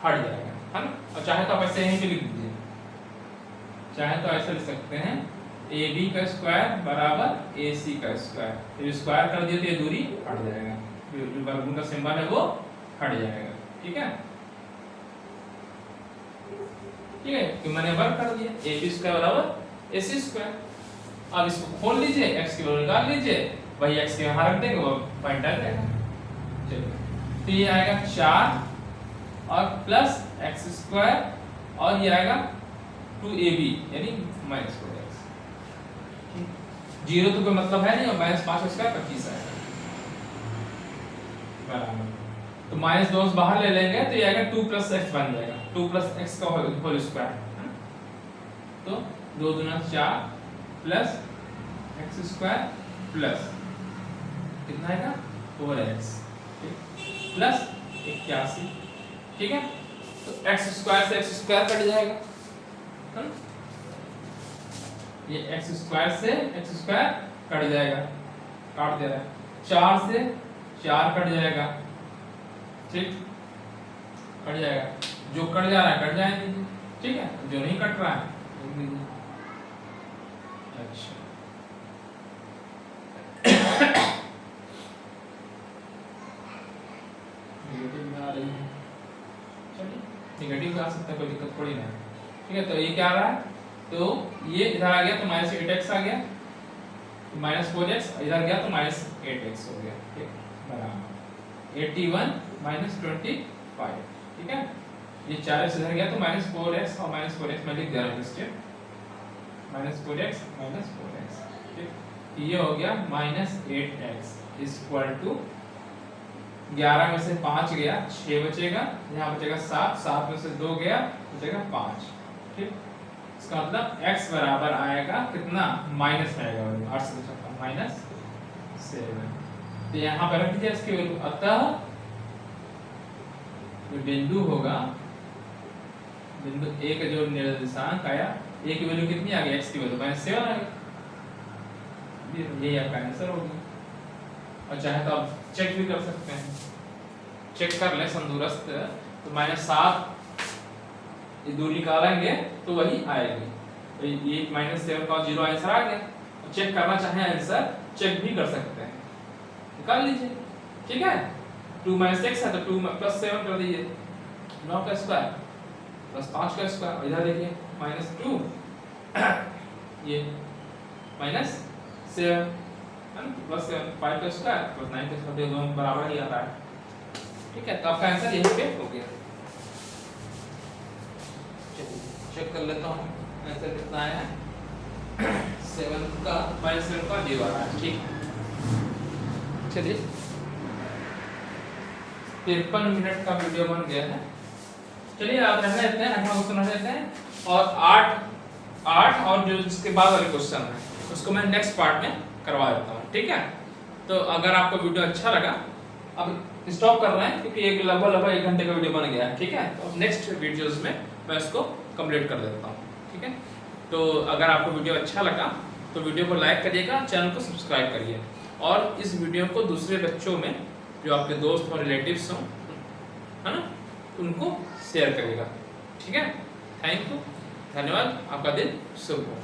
हट जाएगा, है ना। और चाहे तो आप ऐसे यहीं पे लिख दीजिए, चाहे तो ऐसे लिख सकते हैं AB का स्क्वायर बराबर AC का स्क्वायर, तो स्क्वायर कर दिए तो ये दूरी हट जाएगा, जो वर्गमूल का सिंबल है वो हट जाएगा, ठीक है। ठीक है, तो मैंने वर्क कर दिया AB स्क्वायर बराबर AC स्क्वायर। अब इसको खोल लीजिए, x की वैल्यू निकाल लीजिए, वही x के यहाँ रख देंगे, वो पॉइंट आ जाएगा। चलिए तो ये आएगा 4 और प्लस x स्क्वायर और ये आएगा 2AB यानी -4x। 0 तो कोई मतलब है नहीं, और -5 स्क्वायर 25 आएगा बराबर, तो -2 बाहर ले लेंगे तो ये आएगा 2 + x बन जाएगा, 2 + x का होल स्क्वायर, तो 2 दूना 4 प्लस x स्क्वायर प्लस कितना आएगा 4x प्लस 81, ठीक है। तो x स्क्वायर से x स्क्वायर कट जाएगा, ये x स्क्वायर से x स्क्वायर कट जाएगा, काट दे रहा है, 4 से 4 कट जाएगा, ठीक, कट जाएगा, जो कट जा रहा है कट जाए दीजिए, ठीक है, जो नहीं कट रहा है लिख दीजिए। अच्छा नेगेटिव आ रही है, चलिए नेगेटिव आ सकता है, कोई दिक्कत थोड़ी ना, ठीक है। तो ये क्या आ रहा है, तो ये इधर आ गया तो -8x आ गया, -4x इधर गया तो -8x हो गया, ठीक, बराबर 81 -25, ठीक है। ये 4x इधर गया तो -4x और -4x मैं लिख दे रहा हूँ स्टेप, -4x -4x, ठीक। ये हो गया -8x = 11 में से 5 गया 6 बचेगा, यहाँ बचेगा 7, 7 में से 2 गया बचेगा 5, ठीक। इसका मतलब x बराबर आएगा कितना, माइनस में आएगा 8 से -7, तो यहाँ पर रख दीजिए इसकी वैल्यू। अतः जो बिंदु होगा, बिंदु A का जो निर्देशांक आया, A की वैल्यू कितनी आ गई, x की वैल्यू -7 आ गई, ये आपका आंसर हो गया। और चाहे तो आप चेक भी कर सकते हैं, चेक कर ले संदूरस्त, तो -7 ये दूरी निकालेंगे तो वही आएगी, तो ये -7 का 0 आंसर आ गया। तो चेक करना चाहे आंसर चेक भी कर सकते हैं, निकाल लीजिए, ठीक है। 2 - x है तो 2 + 7 कर दीजिए, 9 का स्क्वायर प्लस 5 का स्क्वायर, इधर देखिए -2 ये -7 प्लस 5 का स्क्वायर प्लस 9 का स्क्वायर, दोनों बराबर ही आता है, ठीक है। तो आपका आंसर यहीं पे हो गया। चेक कर लेता हूँ आंसर कितना आया है, 7 का -7 का 0 आ रहा है, ठीक। चलिए 53 मिनट का वीडियो बन गया है, चलिए आप रहने देते हैं, 8वां क्वेश्चन रह देते हैं, और 8 और जो इसके बाद वाले क्वेश्चन है उसको मैं नेक्स्ट पार्ट में करवा देता हूँ, ठीक है। तो अगर आपको वीडियो अच्छा लगा, अब स्टॉप कर रहे हैं क्योंकि एक लगभग 1 घंटे का वीडियो बन गया है, ठीक है। तो नेक्स्ट वीडियोस में मैं इसको कंप्लीट कर देता हूँ, ठीक है। तो अगर आपको वीडियो अच्छा लगा तो वीडियो को लाइक करिएगा, चैनल को सब्सक्राइब करिए, और इस वीडियो को दूसरे बच्चों में जो आपके दोस्त और रिलेटिव्स हों, है ना, उनको शेयर करिएगा, ठीक है। थैंक यू, धन्यवाद, आपका दिन शुभ हो।